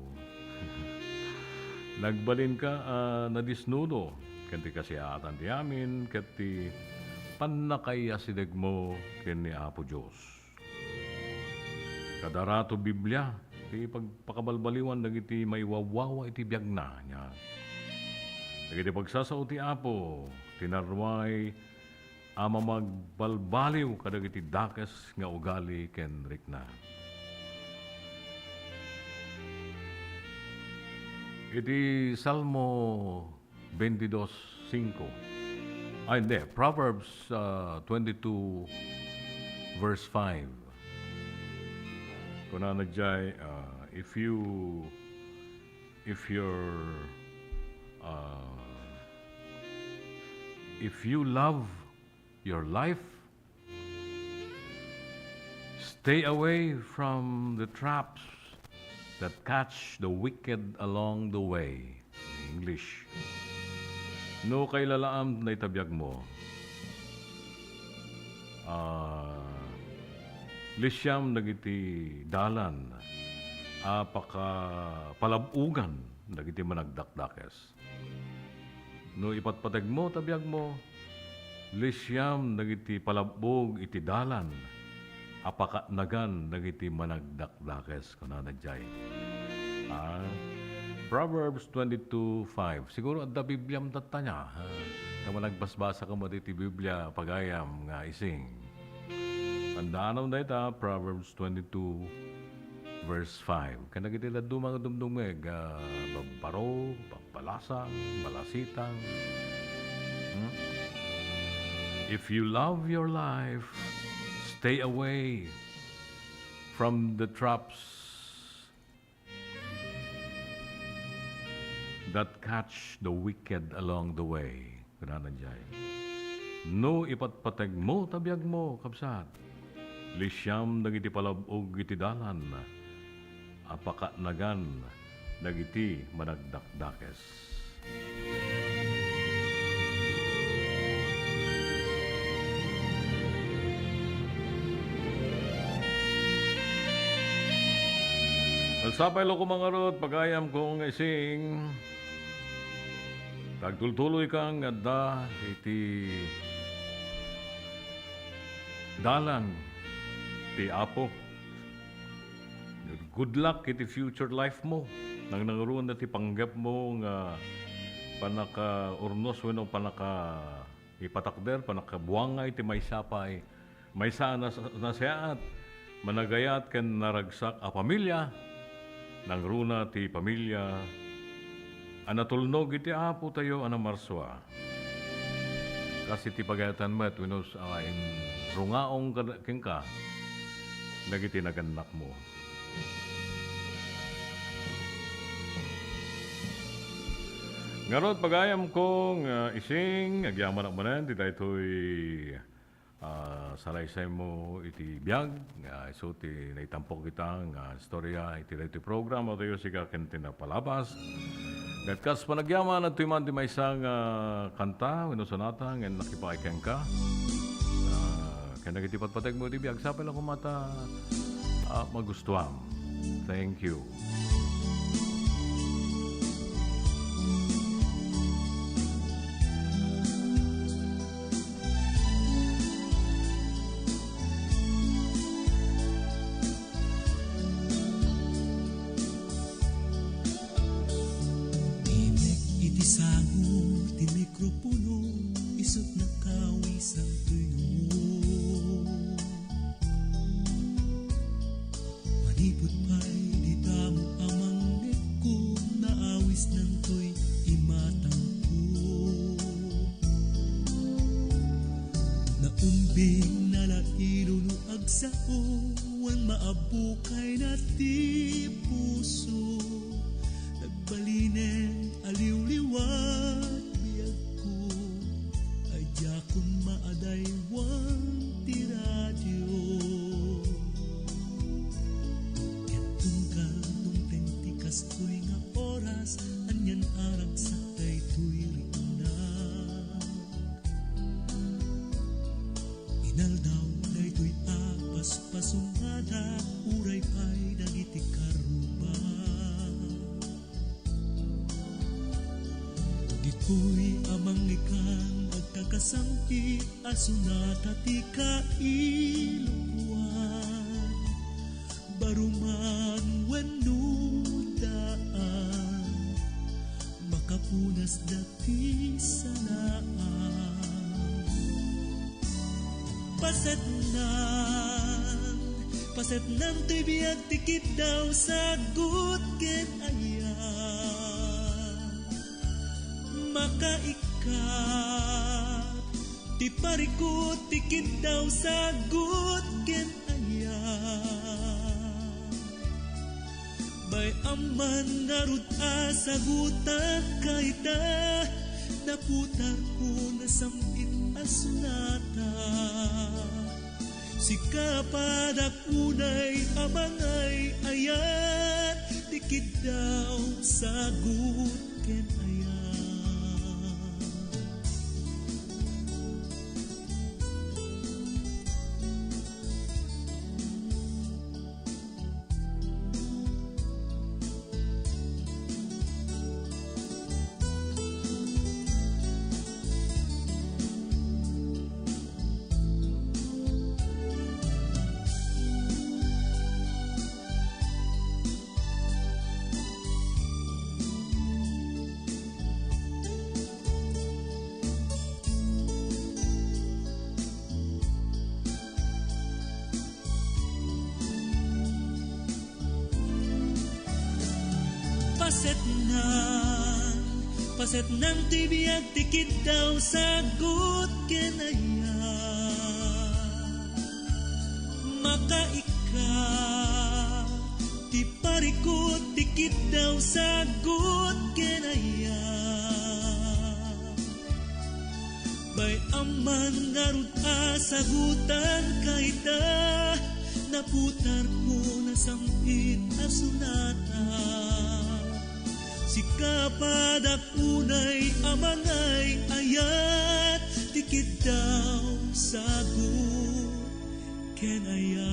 Nagbalin ka na disnudo. Kanti kasi atan ti amin, kati panakaya sideg mo ken ni Apo Diyos. Kadarato Biblia, ti pagpakabalbaliwan dagiti maiwawawa iti biag na niya. Dagiti pagsasao ti Apo, tinarway ama magbalbaliw kadagiti dakes nga ugali ken rikna. Iti Salmo 22:5. Hindi. Proverbs 22 verse 5. Kung nanadjay, if you love your life, stay away from the traps that catch the wicked along the way. English. No kay lalaam na itabiyag mo. Lisyam nagiti dalan. Apaka palabugan nagiti managdakdakes. No ipatpatag mo tabiyag mo. Lisyam nagiti palabog iti dalan. Apaka nagan nagiti managdakdakes kunanadjay. Proverbs 22:5. Siguro adda Bibliam tatanya. Kamo nagbasbasa ka mo diti Biblia pagayam nga ising. Tandaan na ita Proverbs 22 verse 5. Kanagiti laddo mga dumdumeg babaro, pampalasang, balasitang. If you love your life, stay away from the traps that catch the wicked along the way. Kunanadjay. No ipatpateg mo, tabiyag mo, kapsat. Lisyam dagiti palabog iti dalan. Apaka nagan dagiti managdakdakes. Alsapay lo ko mga rod, pagayam kong ising Kagtultuloy kang adda iti dalan ti Apo. Good luck iti future life mo. Nang nangaroon na ti panggap mo nga panaka-urnos wenno panaka ipatakder, panakabuangay ti may sapay. May sana nasiyaat, managayat ken naragsak a pamilya. Nang runa ti pamilya, anatulnog iti Apo tayo anamarswa. Kasi ti pagayatan met, winos in rungaong king ka, nagiti naganak mo. Ngarot pagayam kong ising, agyaman ak manen, di tayo ito'y salaysay mo iti biyag, so ti naitampok kitang istorya, iti tayo program, o tayo siga kentin na palabas. At kas panagyaman at tuman di may isang kanta, winusonata, ngayon nakipakikeng ka. Kaya nagitipatpatag mo iti biyag, sapil ako mata magustuhan. Thank you. Sango ti mikropono isot na kawisang tuyo manipot pa'y di tamo amang neko na awis ng to'y imatang ko na umbing nalailo no agsao wan maabukay na ti puso nagbalinen aliw-liwat biyag ko ay yakon maadaywan ti radyo ketong kalong tentikas ko'y nga oras anyan arag sa tay to'y riunag inaldaw day to'y apas pasungada uray pa'y dagiti karuba Ito'y amang ikan agkakasampi asunata ti kailukuan baruman wenno daan makapunas dati sanaan pasetnan to'y biyag tikit daw sagot ken ayan makaikat ti parikot tikit daw sagot ken ayan bay aman narut asagutan kaita naputar ko na samit asunata sikapadak unay amangay ayan tikit daw sagot ken ayan Pasetnan tibiyag tikit daw sagot ken ayan makaikat ti parikot tikit daw sagot ken ayan bay aman narut asagutan kaita naputar ko na sampit asunata sikapadak unay amangay ayat tikit daw sagot ken ayat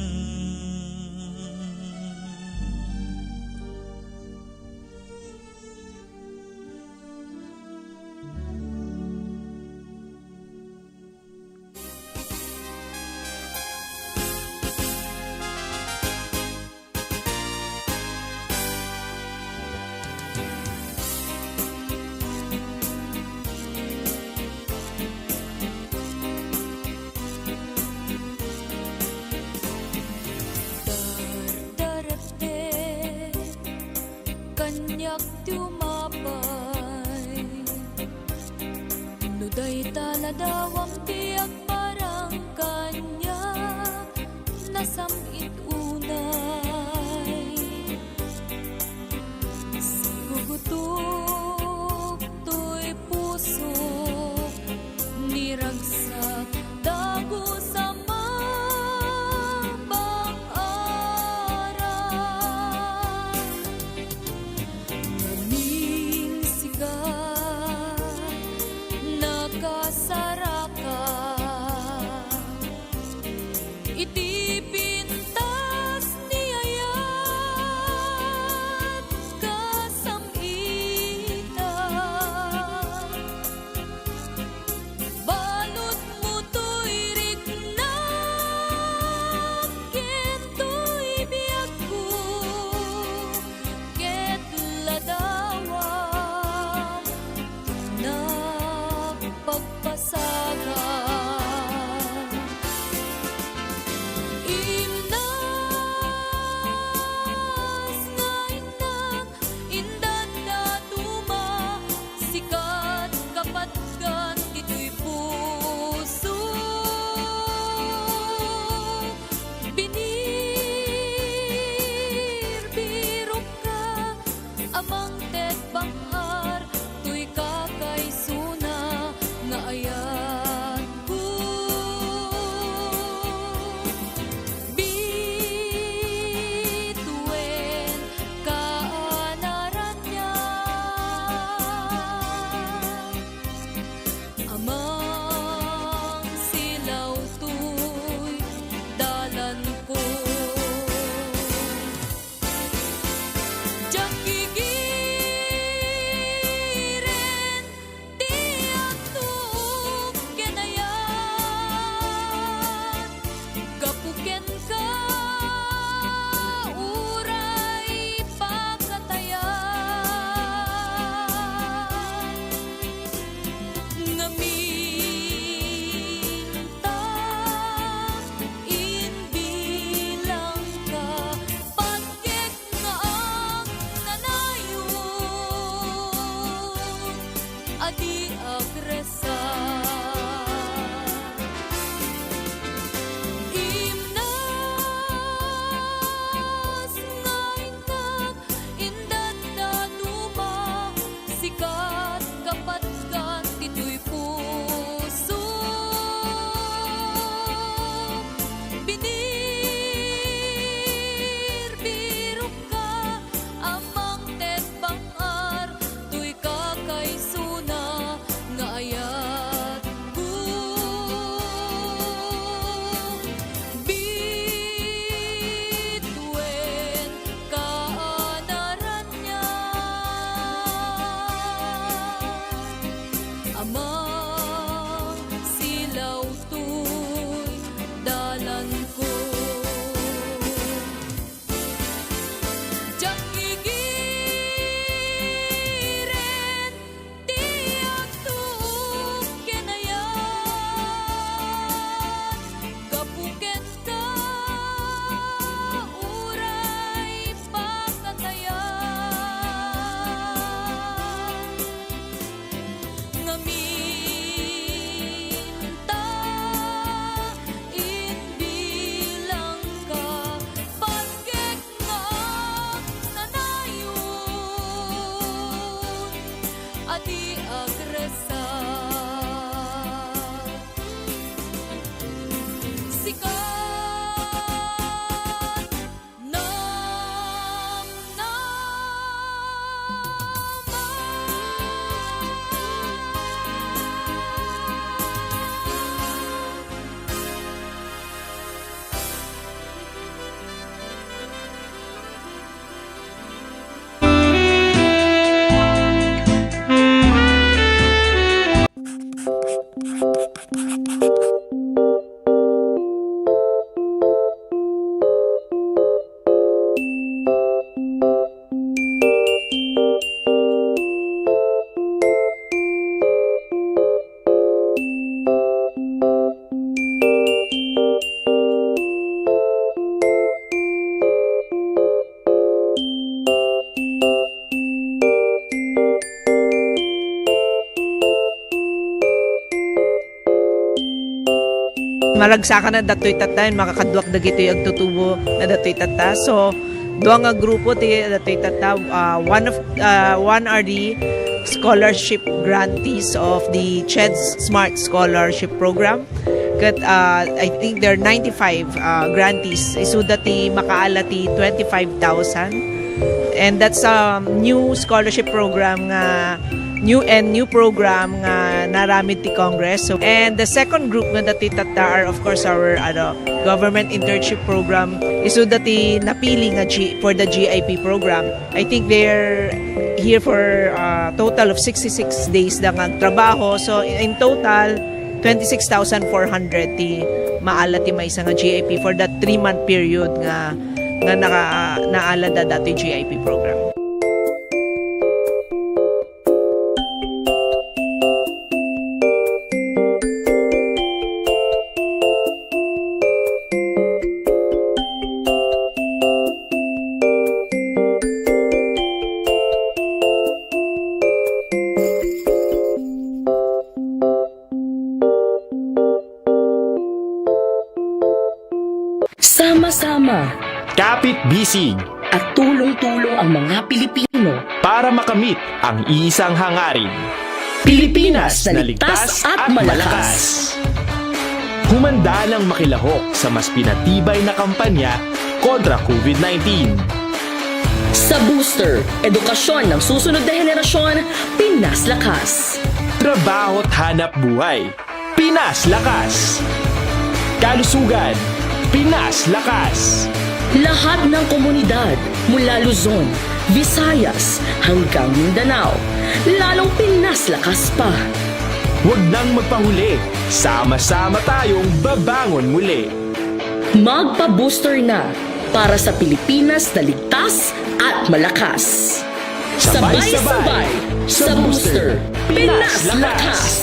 kanyak tumapay. Nuday taladawang tiyak parang kanya nasamit unay. Sigugutok to'y puso niragsak dago sa mabang araw. Kaming sigat nakasaraka, iti pintas niyayat kasamita. Balot mo to'y riknak, kento'y biyag ko, ket ladawang nagpagpasagan. maragsakan na datoy tatayan, makakadwak dagitoy agtutubo na datoy tata. So, duwa nga grupo ti datoy tata, one are the scholarship grantees of the CHED's Smart Scholarship Program. Kat I think there are 95 grantees. Isu dati makaalati 25,000. And that's a new scholarship program nga new program nga naramid ti Congress. So, and the second group nga dati tata are of course our government internship program. Isu dati napili nga for the GIP program. I think they're here for a total of 66 days lang ang trabaho. So in total 26,400 ti maala ti may nga GIP for that 3-month period nga naala da dati GIP program. Sama-sama kapit-bisig at tulong-tulong ang mga Pilipino para makamit ang iisang hangarin. Pilipinas na ligtas at malakas. Humanda ng makilahok sa mas pinatibay na kampanya kontra COVID-19. Sa booster, edukasyon ng susunod na henerasyon, Pinas Lakas. Trabaho't hanap buhay, Pinas Lakas. Kalusugan, Pinas Lakas. Lahat ng komunidad mula Luzon, Visayas hanggang Mindanao, lalong Pinas Lakas pa. Huwag nang magpahuli, sama-sama tayong babangon muli. Magpa-booster na para sa Pilipinas na ligtas at malakas. Sabay-sabay sa booster, Pinas Lakas.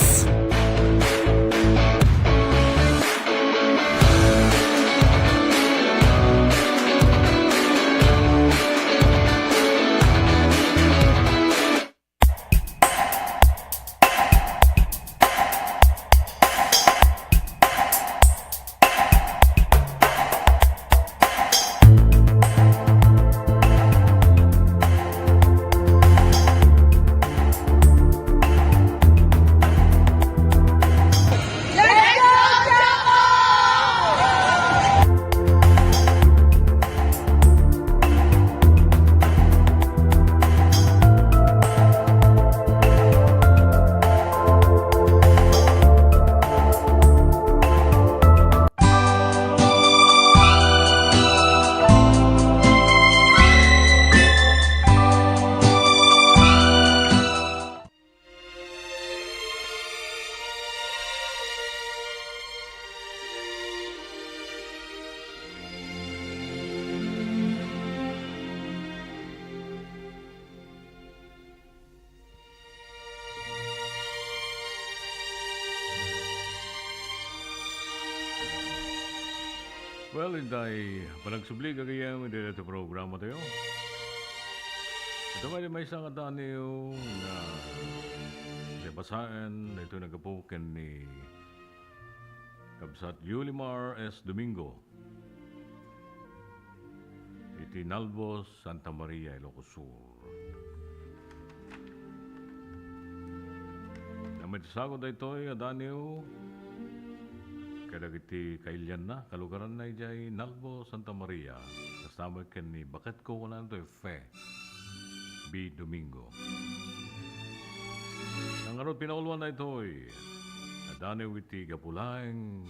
Well, inday, panagsubli kagayam hindi ito programa tayo. Ito may isang ataniyo na debasaan ito nagapukin ni Kabsat Yulimar S. Domingo. Iti Nalbos, Santa Maria, Ilocos Sur. Namitsago da ito ay ataniyo kadagiti kailyan na, kalugaran na ijay Nalbo, Santa Maria. Kasama ken ni Bakit ko wala nito Fe B. Domingo. Ang arot pinauluan na ito'y nadani witi gapulaeng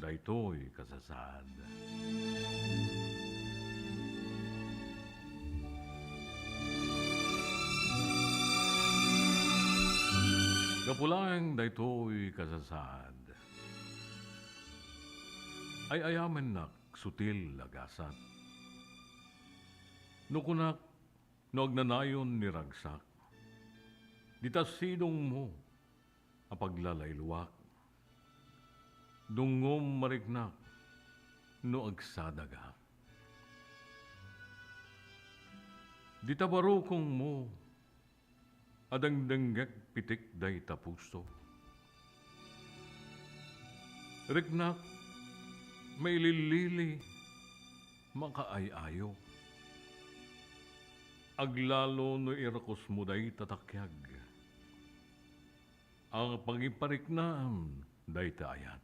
da ito'y kasasad. Gapulaeng da ito'y kasasad. Ay ayamen nak sutil lagasat. Nukunak no agnanayon ni ragsak. Ditas sinong mo apaglalayluwak. Dungom mariknak no agsadaga. Ditabarukong mo adang denggek pitik day tapuso. Riknak may lilili, makaayayo. Aglalo no irakos mo day tatakyag. Ang pangipariknaan day tayat.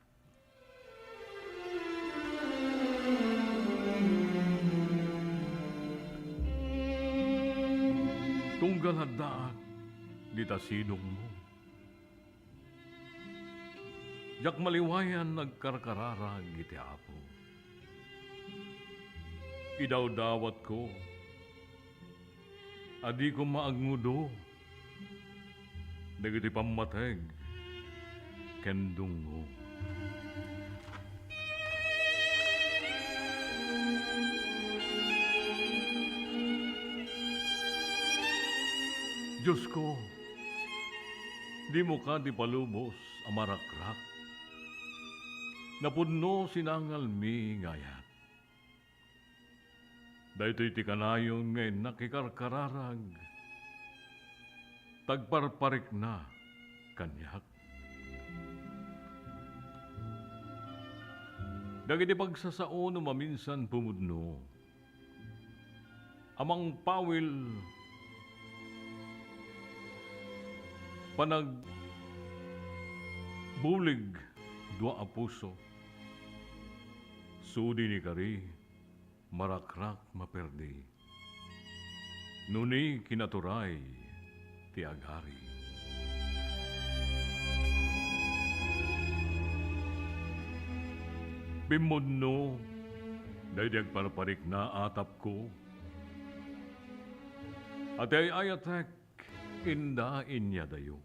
Tunggal hadaan, di tasidong mo. Jak maliwayan nagkarkararag iti apo. Idawdawat ko, adi ko maagmudo, dagiti pamateg, kendung mo. Diyos ko, di mo ka di palubos amarakrak. Napudno sinangal mi ngayat. Dahito'y ti kanayon ngayon nakikarkararag. Tagparparik na kanyak. Dagiti pagsasao no maminsan pumudno. Amang pawil panag bulig dua a puso. Sudi ni kari, marakrak maperdi. Nuni kinaturay, ti agari. Bimodno, daydag parparik na atap ko. At ay ayatek, inda inya dayo.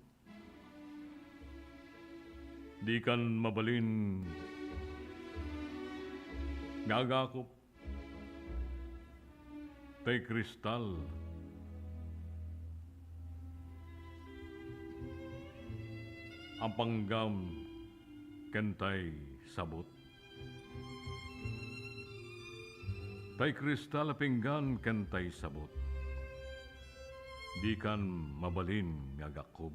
Di kan mabalin ngagakop tay kristal ang panggam kentay sabot tay kristal pinggan kentay sabot di kan mabalin ngagakob.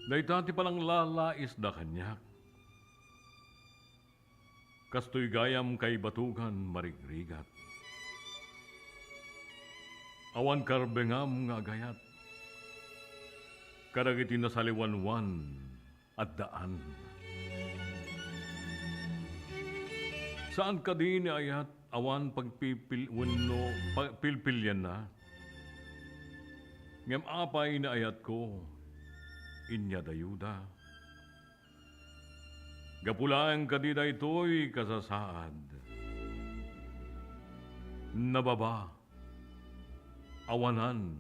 Daytati palang lalais da kanyak. Kastoy gayam kay batugan marigrigat. Awan karbengam nga gayat. Karagiti nasaliwanwan at daan. Saan ka din ayat awan pilpilyan na. Ngem apay na ayat ko. Inya dayuda. Gapulaan kadida ito'y kasasaad. Nababa, awanan,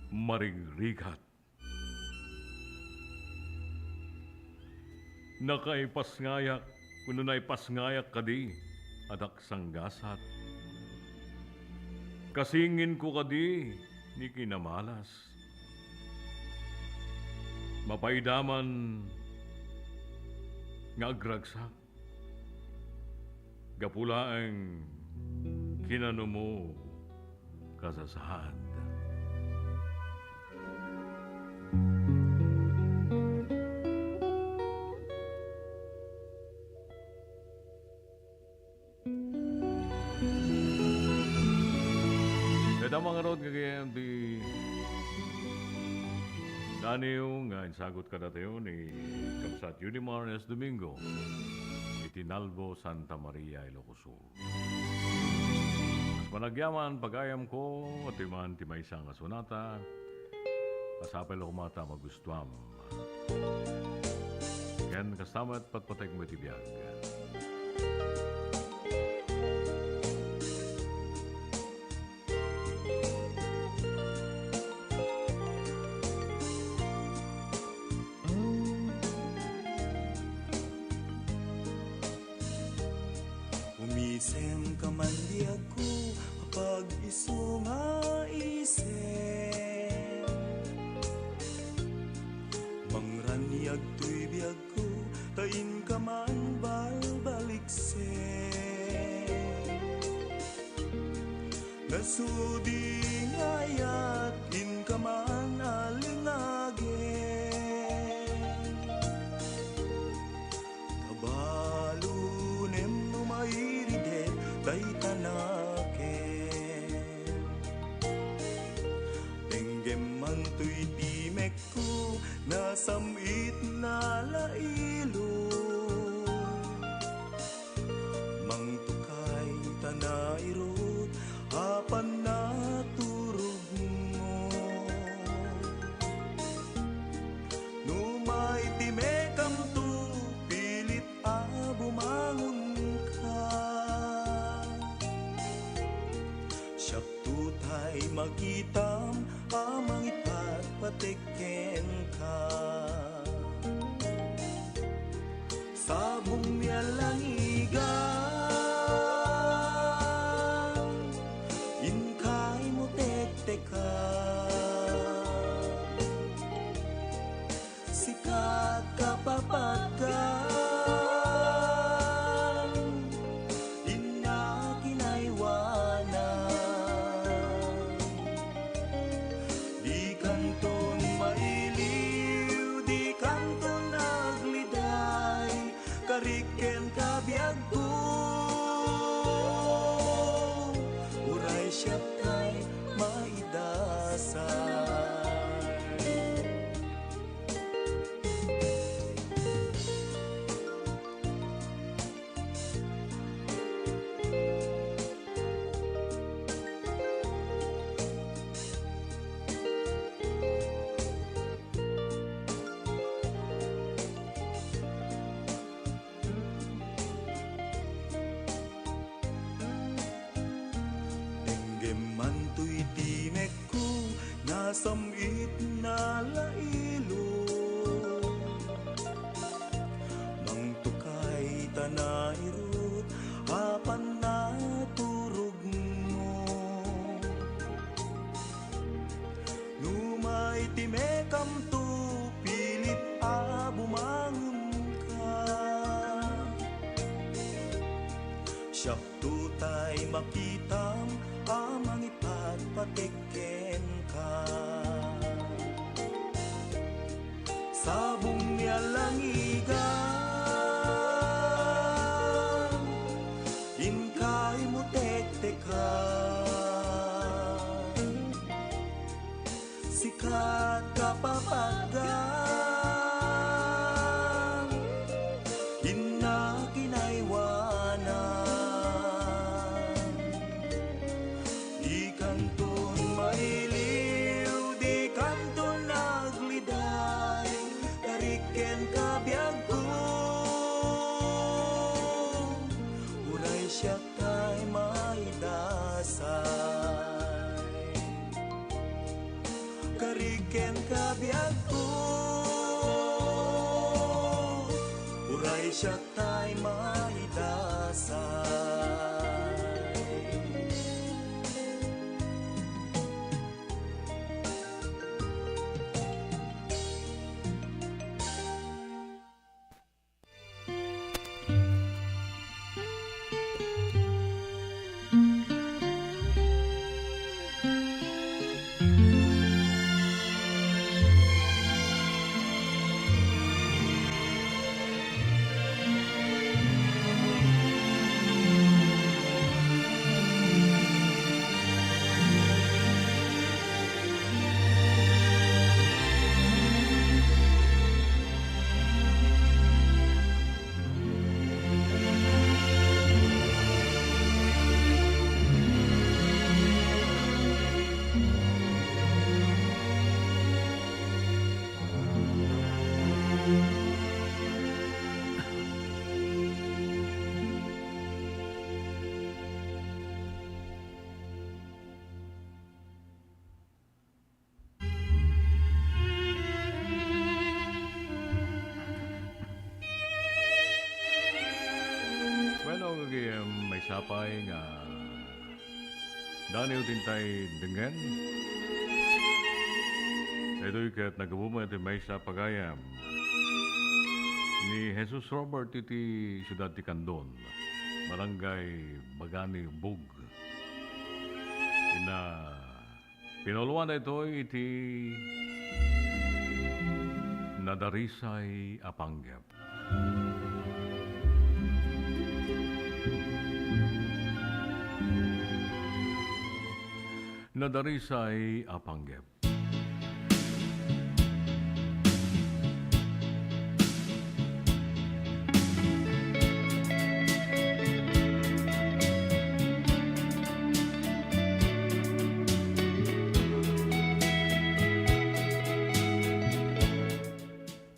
marigrigat. Nakaipasngayak, kuno na ipasngayak kadi, adak sanggasat. Kasingin ko kadi, ni kinamalas. Mapaidaman nga agragsak. Gapulaang kinano mo kasasahad. Kaya mga rod kagayang di Daniel nga insagot ka na tayo ni Kamsat Unimar S. Domingo, Itinalbo, Santa Maria, Ilocos. Mas managyaman, pagayam ko, at iman timay isang asunata, pasapel ako mata magustuam. Ken kastamat patpatay mo itibiyag. Umisem ka man di ako kapag iso nga isem Mangranyag to'y biyag ko tain ka man balbalikse Nasudi ngayat in ka man alingage sa bumialangigan inkay mo tekteka sikat kapapatgan ina kinaiwanan di kanton mailiw di kanton nagliday kariken kabiag ko uray siya kay maidasay Manto'y timek ko nasamit na lailo mangtukay tanairot hapan na turog mo numay timekam to pilit bumangon ka siyak tutay makitam amang ipagpatiken ka sa bumialangigan inkay mo tekteka sikat kapapagdan ina kinaiwanan di kanton mailiw di kanton nagliday kariken kabiag ko uray siya kay maidasay kariken kabiag ko uray siya kay maidasay May sapay nga Daniel Tintay Dengan ito'y kaya't nagabuma ito may sa pagayam ni Jesus Robert iti Siyudad ti Candon Barangay Bagani Bug ina pinuluan na ito iti Nadarisay Apanggap Nadarisay Apanggap.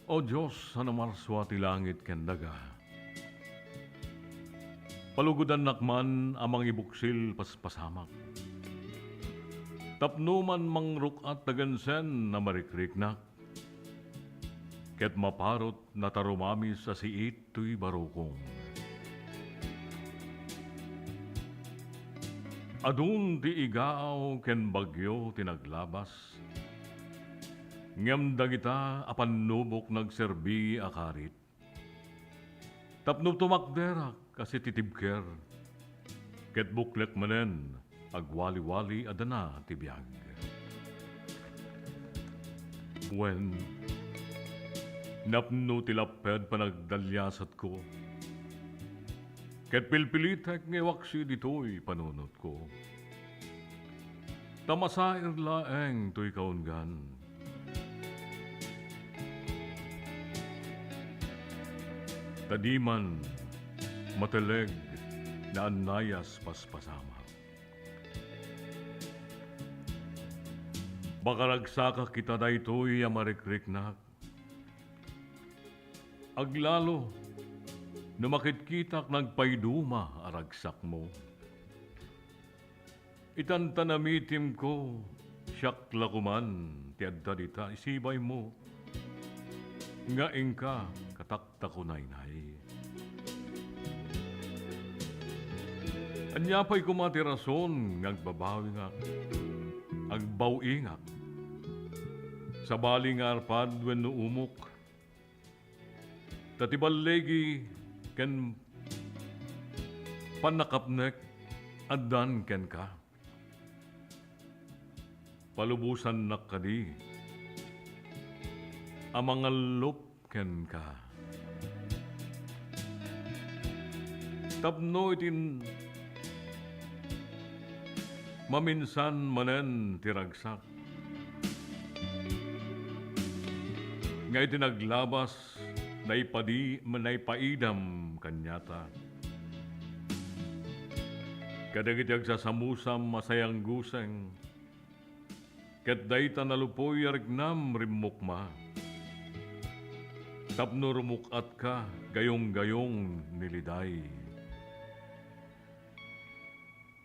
O Diyos, sa namarswati langit kendaga, palugudan nakman amang ibuksil paspasamak. Tapno man mangrukat tagansen na marikriknak. ket maparot na tarumami sa siit tuy barukong. Adun ti igaaw ken bagyo tinaglabas, ngem dagita apan nubok nagserbi akarit. Tapno tumakderak kasi titibker, ket buklet manen agwali-wali adana tibiyag. When napno tilaped panagdalyasat ko, ket pilpilitek ngewaksi dito'y panunot ko. Tamasair laeng to'y kaungan, tadiman mateleg na anayas paspasama. Bakaragsaka kita daytoy amarikrik-nak, aglalo na makitkitak nagpayduma aragsak mo. Itantanamitim ko, siyak lakuman, tiadda dita, isibay mo. Ngaing ka, katakta ko nainay. Anyapay kumatirason, ngagbabawi nga, agbawi nga. Sa bali nga arpad, when nuumok, tatibalegi ken panakapnek addan ken ka. Palubusan nak kadi, amangalup ken ka. Tapno itin maminsan manen tiragsak. Ngay tinaglabas, naipaidam kanyata. Kadagitag sa samusam masayang guseng, ket dayta nalupoy arignam rimukma. Tapno rumukat ka, gayong-gayong niliday.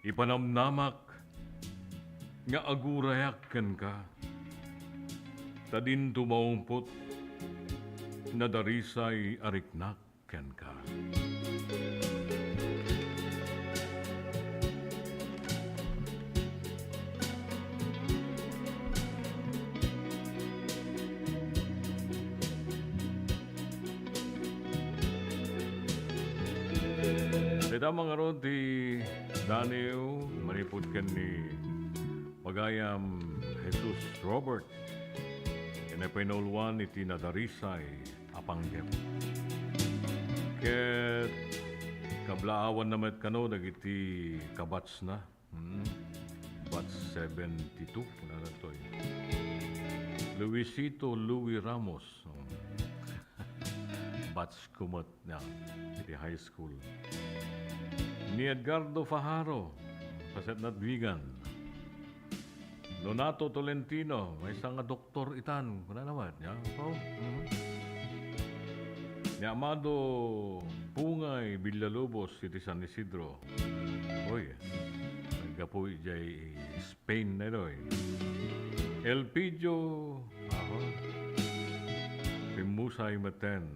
Ipanamnamak, nga agurayak ken ka. Tadin tumaumpot, nadarisay ariknak ken ka. Ito mga ron ti Daniel, manipod ken ni Pagayam Jesus Robert. Pinapinulwan iti nadarisay apanggep. Ket kablaawan namet kano dagiti kabats na. Bats 72 na natoy. Luisito Louis Ramos. Bats kumot na iti high school. Ni Edgardo Fajaro, paset na Vigan. Donato Tolentino, may isang doktor itan. Kuna naman, ya? Oh. Ni Amado Pungay Villalobos, iti San Isidro. Uy, nagkapoy jay Spain na ito. Elpidio, Pimusay Maten.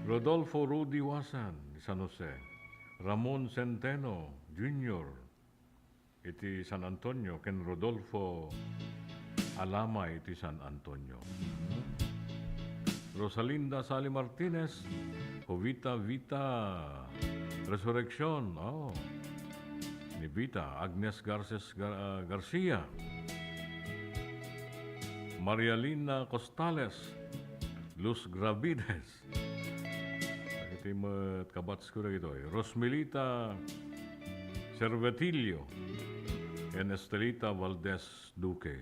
Rodolfo Rudy Wasan, San Jose. Ramon Centeno Jr., iti San Antonio, ken Rodolfo Alama iti San Antonio. Rosalinda Sali Martinez, Jovita Vita Resurrection, ni Vita. Agnes Garcia, Marialina Costales, Luz Gravides, iti kabats ko na ito. Rosmelita Cervetilio, and Estelita Valdez Duque.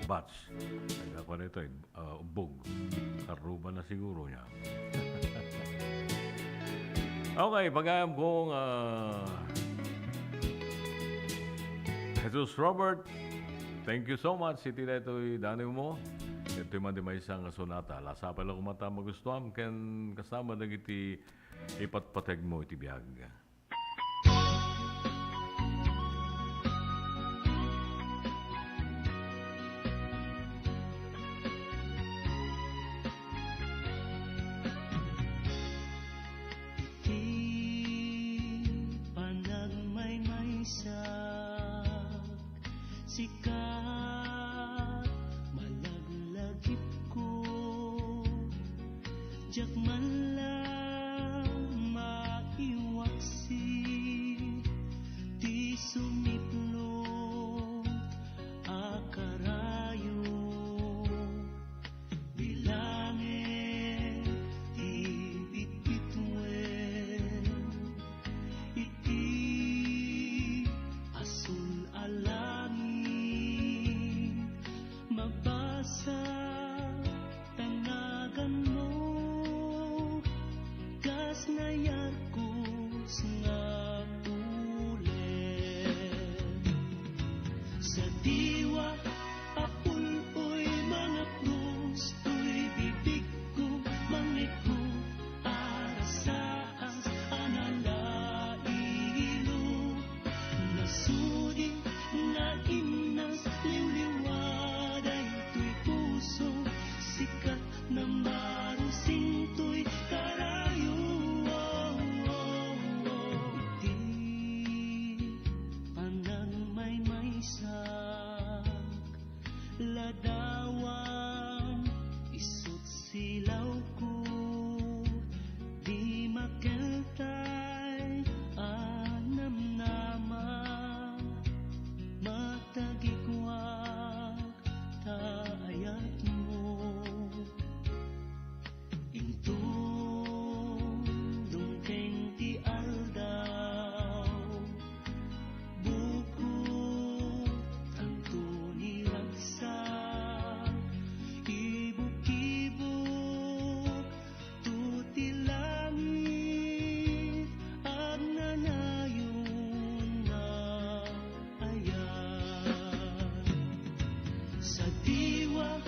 Batch. Nagkakwa na ito, ubog. Karuba na siguro niya. Okay, pag-ayam kong Jesus Robert, thank you so much. Iti na ito'y dani mo. Ito'y man di may isang sonata. Lasa pala kumata magustuhan. Ken kasama na iti ipatpateg mo iti biyag. sikat malaglagip ko jak man lang maiwaksi ti sumiplot akarayo bilangin ti bitbitwen iti asul alangin mabasa tanagan mo gas na yarkos nga ulit sa diwa apuloy mga krus to'y bibig ko mangiko arasaas analailo nasudi nga inas liwliwaday to'y puso sikat na marusing to'y karayo iti panang may ladawang isot silaw ko di makeltay anamnama matagigwag taayat mo intong dungkeng ti aldaw buko tanto niragsa ibuk-ibuk tuti langit ang nanayon na ayan sa diwa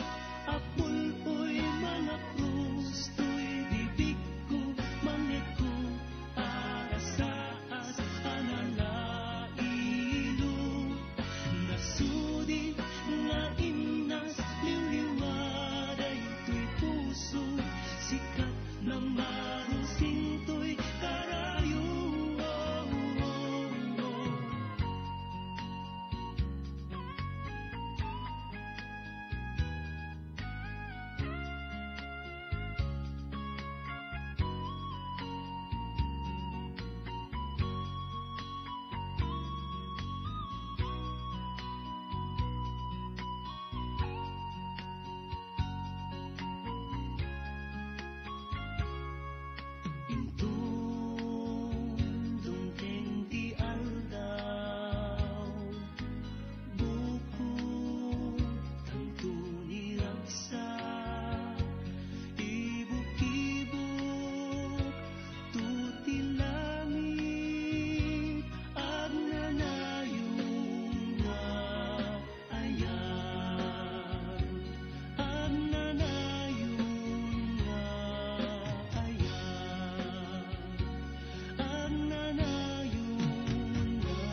apuloy mga krus to'y bibig ko mangiko arasaas analailo nasudi nga inas liwliwaday to'y puso sikat na marusing to'y karayo dungkeng ti aldaw buko tanto niragsa ibuk-ibuk tuti langit ang nanayon nga ayan ang nanayon nga ayan ang nanayon nga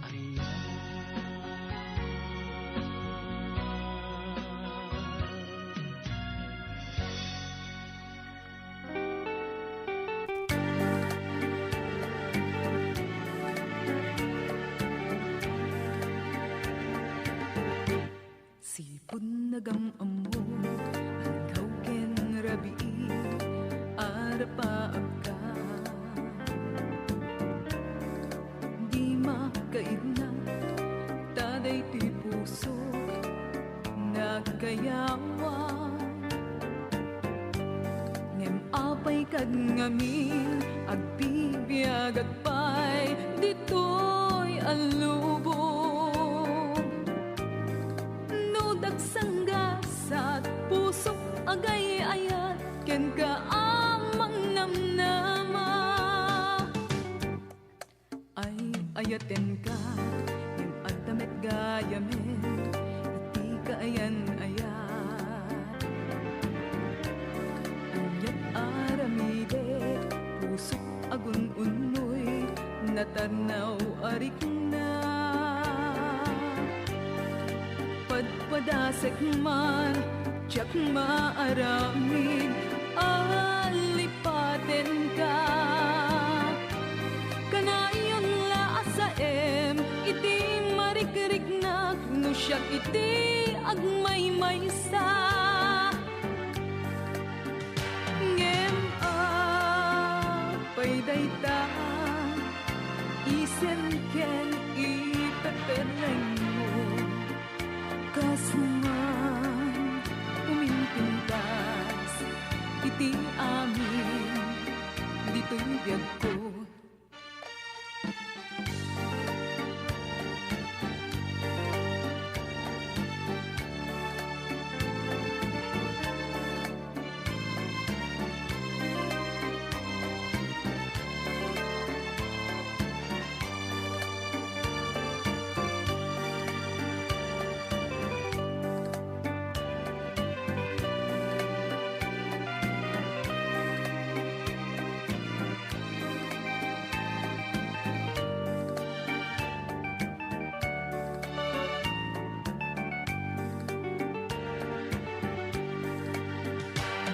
ayan. Sipon nagamamo ang ken rabi arpa agka di makaidna taday ti puso nagkayawa ngem apay kag ngamin agbibiag agpay ditoy alubong dagsanggasat pusok agay ayat ken ka amang namnama ay ayaten ka yung agdamet gayamen iti kaayan ayat anyat aramide pusok agun unoy natarnaw arik na padasek man tiyak maaramid alipaten ka kanayon la asae no siya iti agmaymaysa. Ngem apay dayta isen ken ipepereng mo kasman umimpintas iti amin dito'y biyag ko.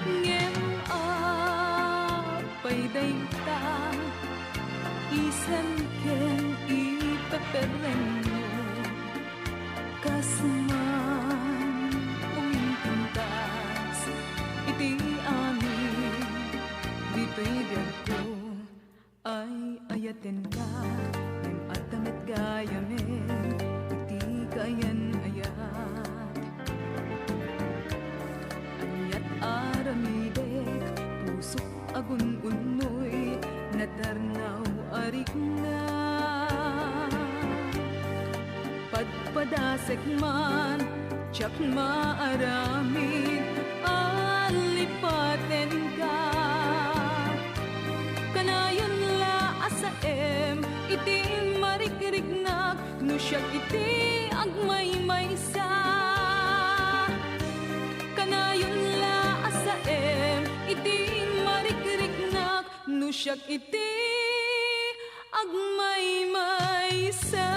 Ngem apay dayta isen ken ipepereng mo kasman umimpintas iti amin dito'y biyag ko. Ay ayaten ka ngem atamet gayamen iti kayan ayat anyat aramidek pusok agun unoy natarnaw arik na padpadasek man tiyak maaramid alipaten ka kanayon la asaem iti marikriknak no siya iti agmaymaysa. Kanayon la asaem iti marikriknak no siya iti agmaymaysa.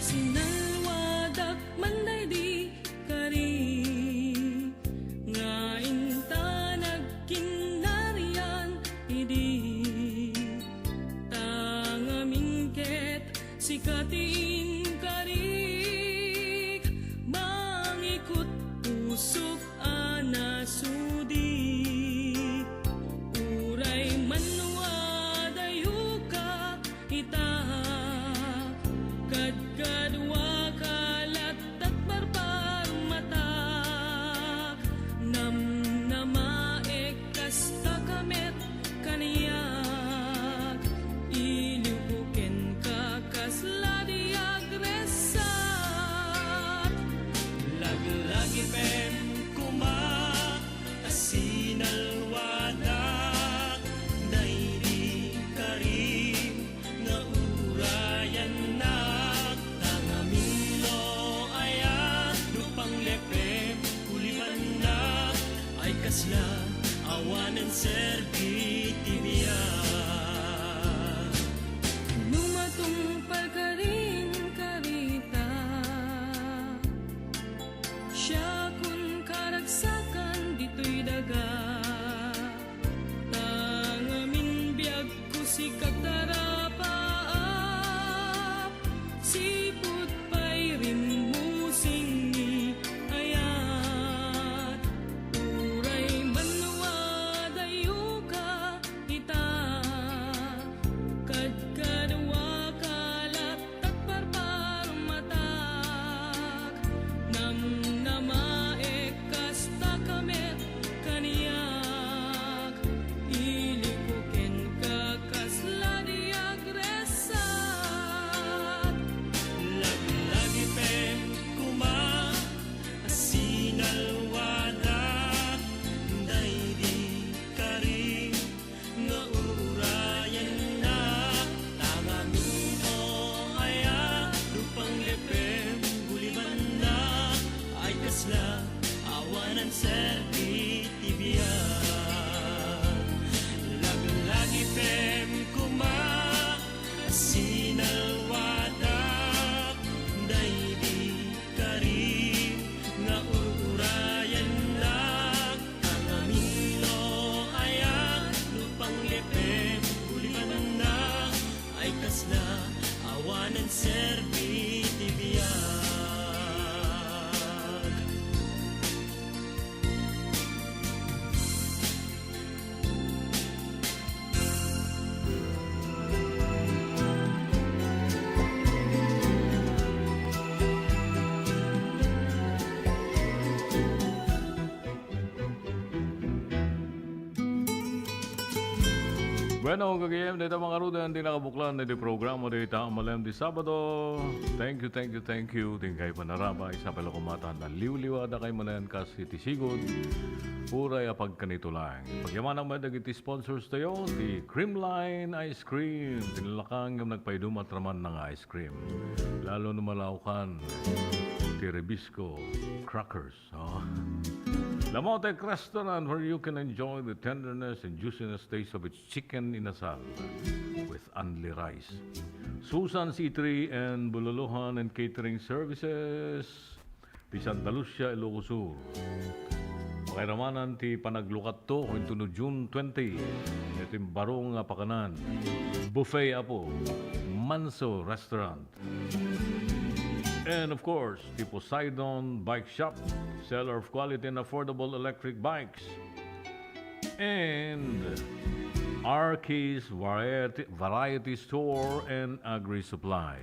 Sinalwadak manday di kari nga inta nagkinarian idi tangamingket sikatin karik mangikut pusok anasudi uray manwadayo ka ita kadwa kalat at barbar matak nam namaek kasta kamet kaniyak iliuken ka kasladi agresat laglagi pem kuma Bueno, kagayam dito mga ruda, hindi nakabuklan na di programa dito ang malam di Sabado. Thank you. Tingkay panaraba, isa pala kumata na liw-liwada kay manan kasi tisigod. Puray apag kanito lang. Pagyaman ang madag iti sponsors tayo, di Creamline Ice Cream. Tinalakang yung nagpaidumat raman ng ice cream. Lalo na malaukan, ti Rebisco Crackers. Oh. Lamotek Restaurant where you can enjoy the tenderness and juiciness taste of its chicken inasal with only rice. Susan's Eatery and Bululuhan and Catering Services di Santa Lucia, Ilocos Sur. Pakiramanan ti panaglukat to into no June 20. Ito yung barong pakanan. Buffet apo. Manso Restaurant. And of course, the Poseidon Bike Shop, seller of quality and affordable electric bikes. And Arkeys Variety Store and Agri-Supply.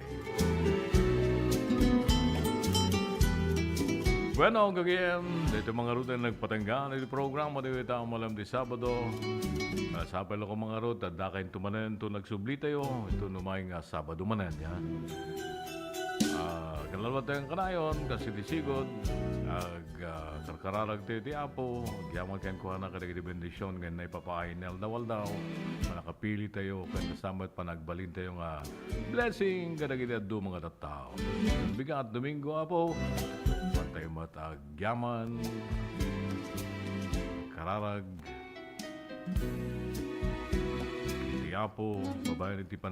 Bueno, kagayam, dito mga ruta na nagpatanggaan ito programa dito ang malam di Sabado. Sapal ako mga ruta, dakain tumanan ito nagsubli tayo. Ito numay nga Sabado manan, ya. Kanalwa tayong kanayon, kasi disigod, karkararag tayo di Apo, yaman kayo kuha na kadagay di bendisyon, ngayon na ipapainel na waldaw, manakapili tayo, kaya kasamat pa nagbalin tayo nga blessing, kadagay di adu mga tattao. Bigat Domingo Apo, pantay matag yaman, kararag, Apo, babae iti pa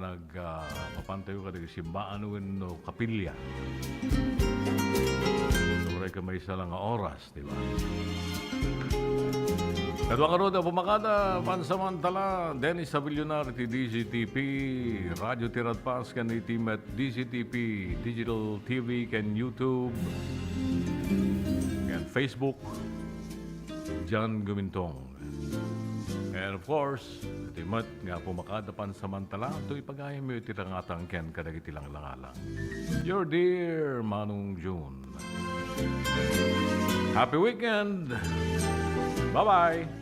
papantayo ka ng simbaan no kapilya. Turay ka may isa lang oras, di ba? Kadwa ka roda, pumakada, pansamantala, Dennis Savillonar, iti DZTP, Radio Tiradpas, kan iti met DZTP, Digital TV, kan YouTube, kan Facebook, John Gumintong. And of course, timat nga pumakadapan samantala, ito ipagayam mo itirangatang ken kadagiti lang langalang. Your dear Manong June. Happy weekend! Bye-bye!